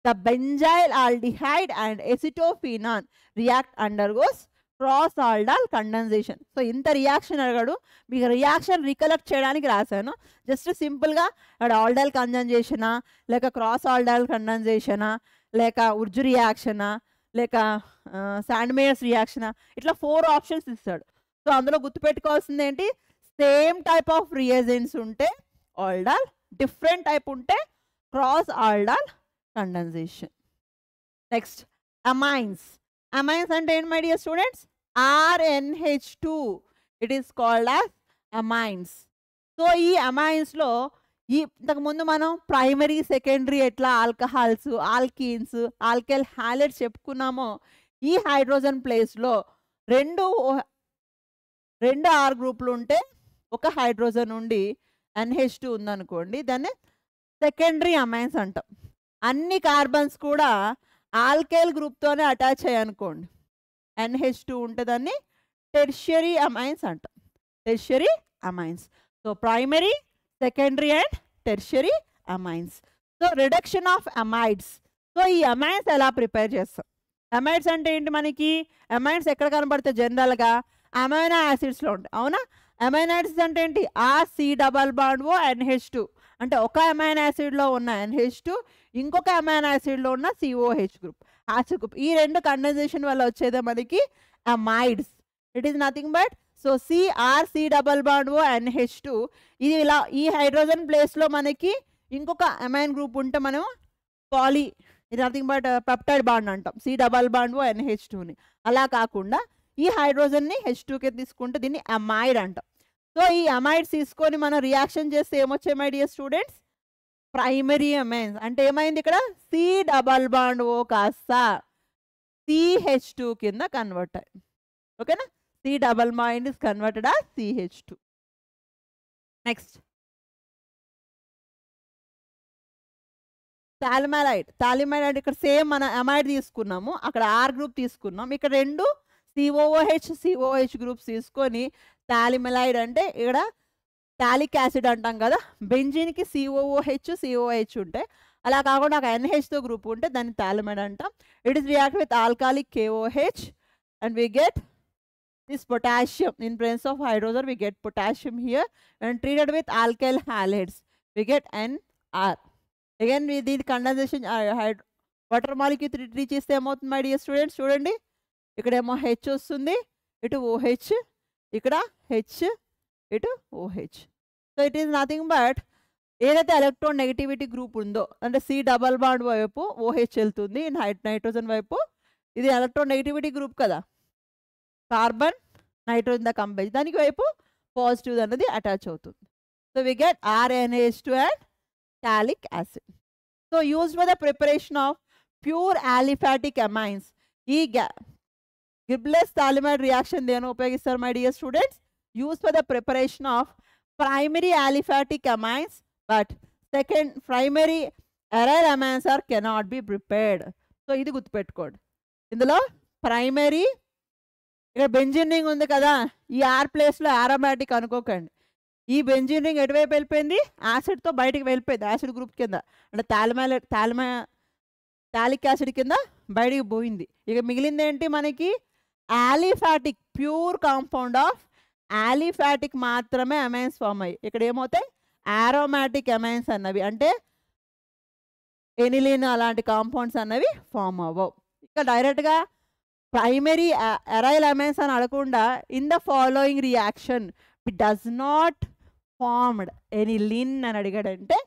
the benzyl aldehyde and acetophenon react undergoes cross aldol condensation. So ఇంత రియాక్షన్ అడిగాడు, మీకు రియాక్షన్ రికలెక్ట్ చేయడానికి రాశాను. జస్ట్ సింపుల్గా ఇక్కడ ఆల్డాల్ కండెన్సేషనా, లేక క్రాస్ ఆల్డాల్ కండెన్సేషనా, లేక ఉర్జు రియాక్షనా, లేక శాండ్మేయర్స్ రియాక్షనా, ఇట్లా 4 ఆప్షన్స్ ఇస్తాడు. సో అందులో గుర్తుపెట్టుకోవాల్సింది ఏంటి, సేమ్ టైప్ ఆఫ్ రియేజెంట్స్ ఉంటే ఆల్డాల్, డిఫరెంట్ టైప్ ఉంటే cross aldol condensation. Next amines. Amines అంటే ఏంటి my dear students, RNH2 it is called as amines. So ఈ అమైన్స్లో ఇంతకుముందు మనం ప్రైమరీ సెకండరీ ఎట్లా ఆల్కహాల్స్, ఆల్కీన్స్, ఆల్కైల్ హాలైడ్స్ చెప్పుకున్నామో, ఈ హైడ్రోజన్ ప్లేస్లో రెండు ఆర్ గ్రూపులు ఉంటే ఒక హైడ్రోజన్ ఉండి NH2 ఉందనుకోండి, దాన్ని సెకండరీ అమైన్స్ అంటాం. అన్ని కార్బన్స్ కూడా ఆల్కైల్ గ్రూప్తోనే అటాచ్ అయ్యాయనుకోండి, NH2 ఉంటే దాన్ని టెర్షియరీ అమైన్స్ అంటాం. Tertiary amines. So primary, secondary and tertiary amines. So reduction of amides. So ఈ అమైన్స్ ఎలా ప్రిపేర్ చేస్తాం? అమైడ్స్ అంటే ఏంటి, మనకి అమైడ్స్ ఎక్కడ కనబడతాయి జనరల్గా, అమైనో యాసిడ్స్లో ఉంటాయి, అవునా? అమైనో యాసిడ్స్ అంటే ఏంటి, RC≡O NH2 అంటే ఒక అమైనో యాసిడ్లో ఉన్న NH2, ఇంకొక అమైనో యాసిడ్లో ఉన్న COH గ్రూప్, యాసిడ్ గ్రూప్. ఈ రెండు కండెన్సేషన్ వల్ల వచ్చేదే మనకి amides. It is nothing but so RC≡O NH2. ఇది ఇలా ఈ హైడ్రోజన్ ప్లేస్లో మనకి ఇంకొక అమైన్ గ్రూప్ ఉంటే మనం పాలీ, ఇది నథింగ్ బట్ పెప్టైడ్ బాండ్ అంటాం, C≡O NH2ని. అలా కాకుండా ఈ హైడ్రోజన్ని H2కి తీసుకుంటే దీన్ని అమైడ్ అంటాం. సో ఈ అమైడ్స్ తీసుకొని మనం రియాక్షన్ చేస్తే ఏమొచ్చాయి my dear students, primary amines. అంటే ఏమైంది ఇక్కడ, C≡O కాస్త CH2 కింద కన్వర్ట్ అయ్యి, ఓకేనా? C≡ is converted as CH2. Next phthalimide. Phthalimide అంటే ఇక్కడ సేమ్ మన అమైడ్ తీసుకున్నాము, అక్కడ R గ్రూప్ తీసుకున్నాం, ఇక్కడ రెండు COOH గ్రూప్స్ తీసుకొని థాలిమైడ్ అంటే ఇక్కడ థాలిక్ యాసిడ్ అంటాం కదా, బెంజీన్కి COOH ఉంటాయి, అలా కాకుండా ఒక NH తో గ్రూప్ ఉంటే దాన్ని థాలిమైడ్ అంటాం. It is react with alcoholic KOH and we get this potassium. In presence of hydrogen we get potassium here, and treated with alkyl halides we get NR. Again with the condensation water molecule treat చేస్తే ఏమవుతుంది my dear students, చూడండి ఇక్కడేమో H వస్తుంది, ఇటు OH, ఇక్కడ H, ఇటు OH. So it is nothing but ఏదైతే electron negativity group ఉందో, అంటే C≡O వైపు OH వెళ్తుంది, నైట్రోజన్ వైపు ఇది ఎలక్ట్రాన్ నెగటివిటీ గ్రూప్ కదా, కార్బన్ నైట్రోజన్ ద కంపేజ్, దానికి వైపు పాజిటివ్ అన్నది అటాచ్ అవుతుంది. So we get RNH2 and phthalic acid. So used for the preparation of pure aliphatic amines. ఈ గిబ్లెస్ థాలిమైడ్ రియాక్షన్ దేని ఉపయోగిస్తారు my dear students, use for the preparation of primary aliphatic amines, but second primary aryl amines are cannot be prepared. So ఇది గుర్తుపెట్టుకోండి, ఇందులో primary, ఇక్కడ benzene ring ఉంది కదా, ఈ R ప్లేస్లో ఆరోమాటిక్ అనుకోకండి, ఈ బెంజిన్ రింగ్ ఎటువైపు వెళ్ళిపోయింది, యాసిడ్తో బయటికి వెళ్ళిపోయింది, యాసిడ్ గ్రూప్ కింద, అంటే థాలిక్ యాసిడ్ కింద బయటికి పోయింది. ఇక మిగిలింది ఏంటి మనకి, aliphatic, pure compound of aliphatic మాత్రమే అమైన్స్ ఫామ్ అయ్యి, ఇక్కడ ఏమవుతాయి ఆరోమాటిక్ అమైన్స్ అన్నవి, అంటే ఎనిలిన్ అలాంటి కాంపౌండ్స్ అన్నవి ఫామ్ అవ్వవు. ఇక డైరెక్ట్గా ప్రైమరీ ఎరైల్ అమైన్స్ అని అడగకుండా in the following reaction it does not formed aniline అని అడిగాడంటే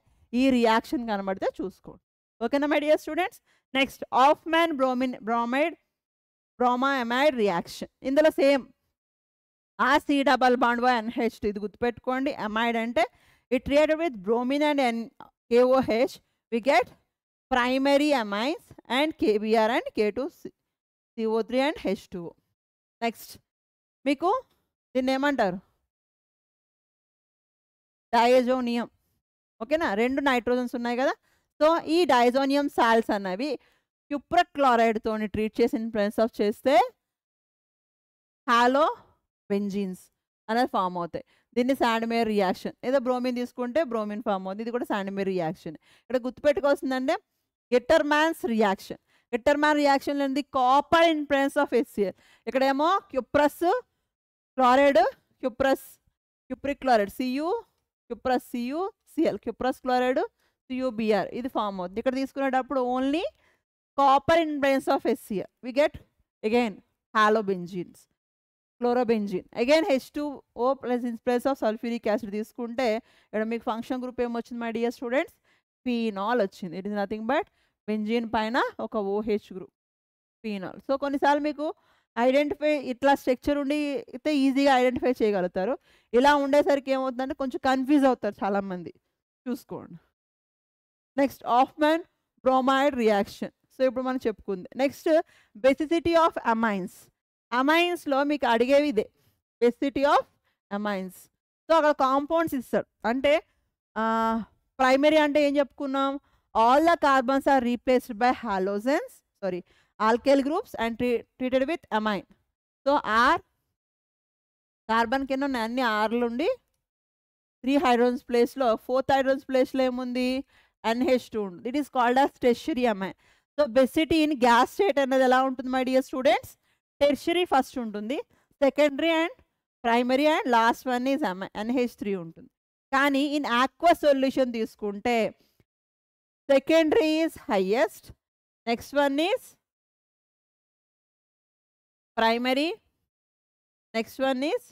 ఈ రియాక్షన్ కనబడితే చూసుకోండి, ఓకేనా my dear students. Next Hofmann bromamide reaction. ఇందులో సేమ్ RC≡O NH2, ఇది గుర్తుపెట్టుకోండి. అమైడ్ అంటే it reacted with bromine and KOH we get primary amines and KBr and K2CO3 and H2O. Next మీకు దీన్ని ఏమంటారు, డయాజోనియం, ఓకేనా? రెండు నైట్రోజన్స్ ఉన్నాయి కదా, సో ఈ డయాజోనియం సాల్ట్స్ అన్నవి క్యూప్రక్లోరైడ్తో ట్రీట్ చేసిన ప్రెన్స్ ఆఫ్ చేస్తే హాలో బెంజీన్స్ అనేది ఫామ్ అవుతాయి. దీన్ని శాండ్మేర్ రియాక్షన్, ఏదో బ్రోమిన్ తీసుకుంటే బ్రోమిన్ ఫామ్ అవుతుంది, ఇది కూడా శాండ్మేర్ రియాక్షన్. ఇక్కడ గుర్తుపెట్టుకోవాల్సిందంటే గెట్టర్మాన్స్ రియాక్షన్. గెట్టర్మాన్ రియాక్షన్ అనేది copper in presence of HCl. ఇక్కడేమో cuprous chloride, cupric chloride cuprous CuCl, cuprous chloride CuBr, ఇది ఫామ్ అవుతుంది. ఇక్కడ తీసుకునేటప్పుడు only copper in presence of HCl we get again halobenzenes. Chlorobenzene. Again H2O plus in place of sulphuric acid తీసుకుంటే ఇక్కడ మీకు function group ఏమొచ్చింది my dear students? Phenol వచ్చింది. It is nothing but benzene పైన ఒక OH గ్రూప్ ఫీనాల్. సో కొన్నిసార్లు మీకు identify ఇట్లా స్ట్రక్చర్ ఉండి అయితే ఈజీగా ఐడెంటిఫై చేయగలుగుతారు. ఇలా ఉండేసరికి ఏమవుతుందంటే కొంచెం కన్ఫ్యూజ్ అవుతారు చాలామంది. చూసుకోండి. Next Hofmann bromide reaction. So ఇప్పుడు మనం చెప్పుకుంది. Next basicity of amines. అమైన్స్లో మీకు అడిగేవి ఇదే, బెసిసిటీ ఆఫ్ అమైన్స్. సో అక్కడ కాంపౌండ్స్ ఇస్తాడు. అంటే ప్రైమరీ అంటే ఏం చెప్పుకున్నాం? All the carbons are replaced by halogens, sorry alkyl groups and treated with amine. So R carbon కింద ఉన్న అన్ని ఆర్లు ఉండి 3 హైడ్రోజన్స్ ప్లేస్లో 4th హైడ్రోజన్స్ ప్లేస్లో ఏముంది? NH2 ఉంది. It is called as tertiary amine. So basicity in gas state అనేది ఎలా ఉంటుంది my dear students? Tertiary first ఉంటుంది, secondary and primary and last one is NH3 ఉంటుంది. కానీ ఇన్ ఆక్వస్ సొల్యూషన్ తీసుకుంటే secondary is highest, next one is primary, next one is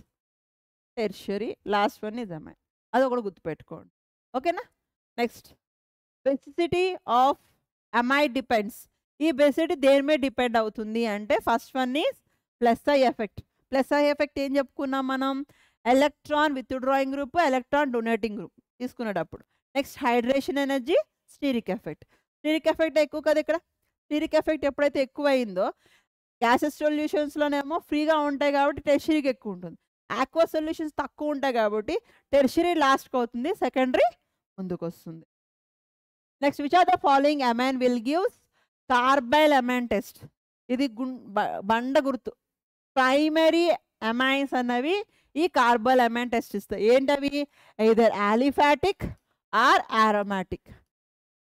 tertiary, last one is amine. అది ఒకటి గుర్తుపెట్టుకోండి. ఓకేనా? Next basicity of amide depends. ఈ basicity దేని మీద డిపెండ్ అవుతుంది అంటే first one is plus I effect. Plus I effect ఏం చెప్పుకున్నాం మనం? Electron withdrawing group, electron donating group తీసుకునేటప్పుడు. Next hydration energy, steric effect. Steric effect ఎక్కువ కదా ఇక్కడ. స్టీరిక్ ఎఫెక్ట్ ఎప్పుడైతే ఎక్కువ అయిందో గ్యాసెస్ సొల్యూషన్స్లోనేమో ఫ్రీగా ఉంటాయి కాబట్టి టెర్షియరీకి ఎక్కువ ఉంటుంది. ఆక్వా సొల్యూషన్స్ తక్కువ ఉంటాయి కాబట్టి టెర్షియరీ లాస్ట్కి అవుతుంది, సెకండరీ ముందుకు వస్తుంది. Next which are the following amine will gives carbylamine test. ఇది బండ గుర్తు. ప్రైమరీ అమైన్స్ అన్నవి ఈ కార్బైల్ అమైన్ టెస్ట్ ఇస్తాయి. ఏంటవి? Either aliphatic or aromatic.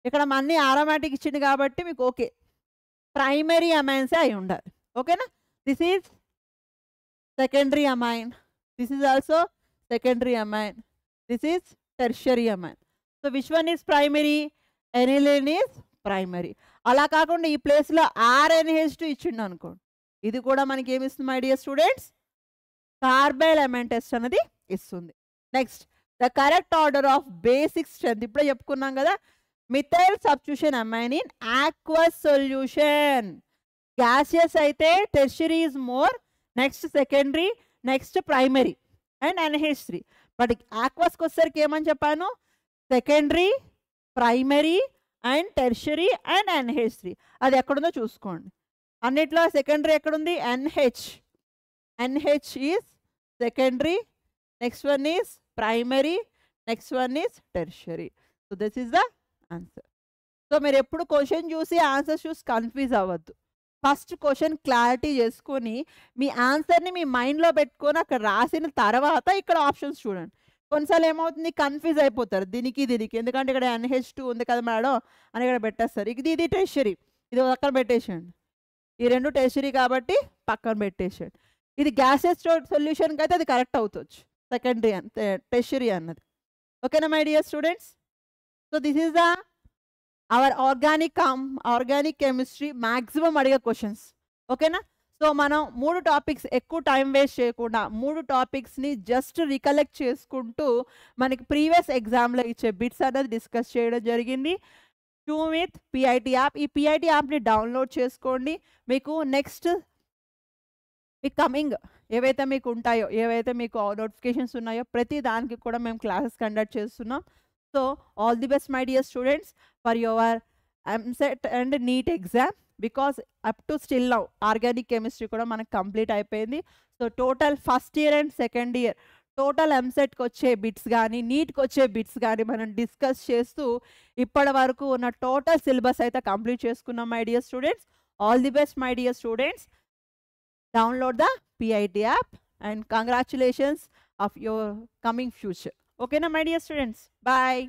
ఇక్కడ మన్ని ఆరోమాటిక్ ఇచ్చింది కాబట్టి మీకు ఓకే, ప్రైమరీ అమైన్సే అయి ఉండాలి. ఓకేనా? This is secondary amine, this is also secondary amine, this is tertiary amine. So which one is primary? Aniline is primary. అలా కాకుండా ఈ ప్లేస్లో RNH2 ఇచ్చిండు అనుకోండి, ఇది కూడా మనకి ఏమి ఇస్తుంది my dear students? Carbylamine test అనేది ఇస్తుంది. Next the correct order of basic strength. ఇప్పుడే చెప్పుకున్నాం కదా, methyl substitution amine in aqueous solution. Gaseous అయితే tertiary is more, next secondary, next primary and NH3. But ఆక్వస్కి వచ్చేసరికి ఏమని చెప్పాను? Secondary, primary and tertiary and NH3. అది ఎక్కడుందో చూసుకోండి. అన్నిట్లో సెకండరీ ఎక్కడుంది? NH is secondary, next one is primary, next one is tertiary. So this is the answer. So మీరు ఎప్పుడు క్వశ్చన్ చూసి ఆన్సర్ చూసి కన్ఫ్యూజ్ అవ్వద్దు. ఫస్ట్ క్వశ్చన్ క్లారిటీ చేసుకొని మీ ఆన్సర్ని మీ మైండ్లో పెట్టుకొని అక్కడ రాసిన తర్వాత ఇక్కడ ఆప్షన్స్ చూడండి. కొన్నిసార్లు ఏమవుతుంది? కన్ఫ్యూజ్ అయిపోతారు దీనికి దీనికి. ఎందుకంటే ఇక్కడ NH2 ఉంది కదా మేడం అని ఇక్కడ పెట్టేస్తారు. ఇది టెర్షియరీ, ఇది పక్కన పెట్టేసేయండి. ఈ రెండు టెర్షియరీ కాబట్టి పక్కన పెట్టేసేయండి. ఇది గ్యాసెస్ సొల్యూషన్కి అయితే అది కరెక్ట్ అవుతుంది, సెకండరీ టెర్షియరీ అన్నది. ఓకేనా my dear students? So this is the our organic chemistry maximum అడిగే క్వశ్చన్స్. ఓకేనా? సో మనం 3 టాపిక్స్, ఎక్కువ టైం వేస్ట్ చేయకుండా 3 టాపిక్స్ని జస్ట్ రికలెక్ట్ చేసుకుంటూ మనకి ప్రీవియస్ ఎగ్జామ్లో ఇచ్చే బిట్స్ అనేది డిస్కస్ చేయడం జరిగింది. ట్యూవిత్ PIT యాప్. ఈ PIT యాప్ని డౌన్లోడ్ చేసుకోండి. మీకు నెక్స్ట్ మీకు కమింగ్ ఏవైతే మీకు ఉంటాయో, ఏవైతే మీకు నోటిఫికేషన్స్ ఉన్నాయో ప్రతి దానికి కూడా మేము క్లాసెస్ కండక్ట్ చేస్తున్నాం. So all the best my dear students for your MSET and NEET exam. Because up to still now organic chemistry కూడా మనకు కంప్లీట్ అయిపోయింది. సో total first year and second year total MSETకి వచ్చే బిట్స్ కానీ నీట్కి వచ్చే bits కానీ మనం డిస్కస్ చేస్తూ ఇప్పటి వరకు ఉన్న టోటల్ సిలబస్ అయితే కంప్లీట్ చేసుకున్నాం my dear students. All the best my dear students. Download the PIT app and congratulations of your coming future. Okay na my dear students? Bye.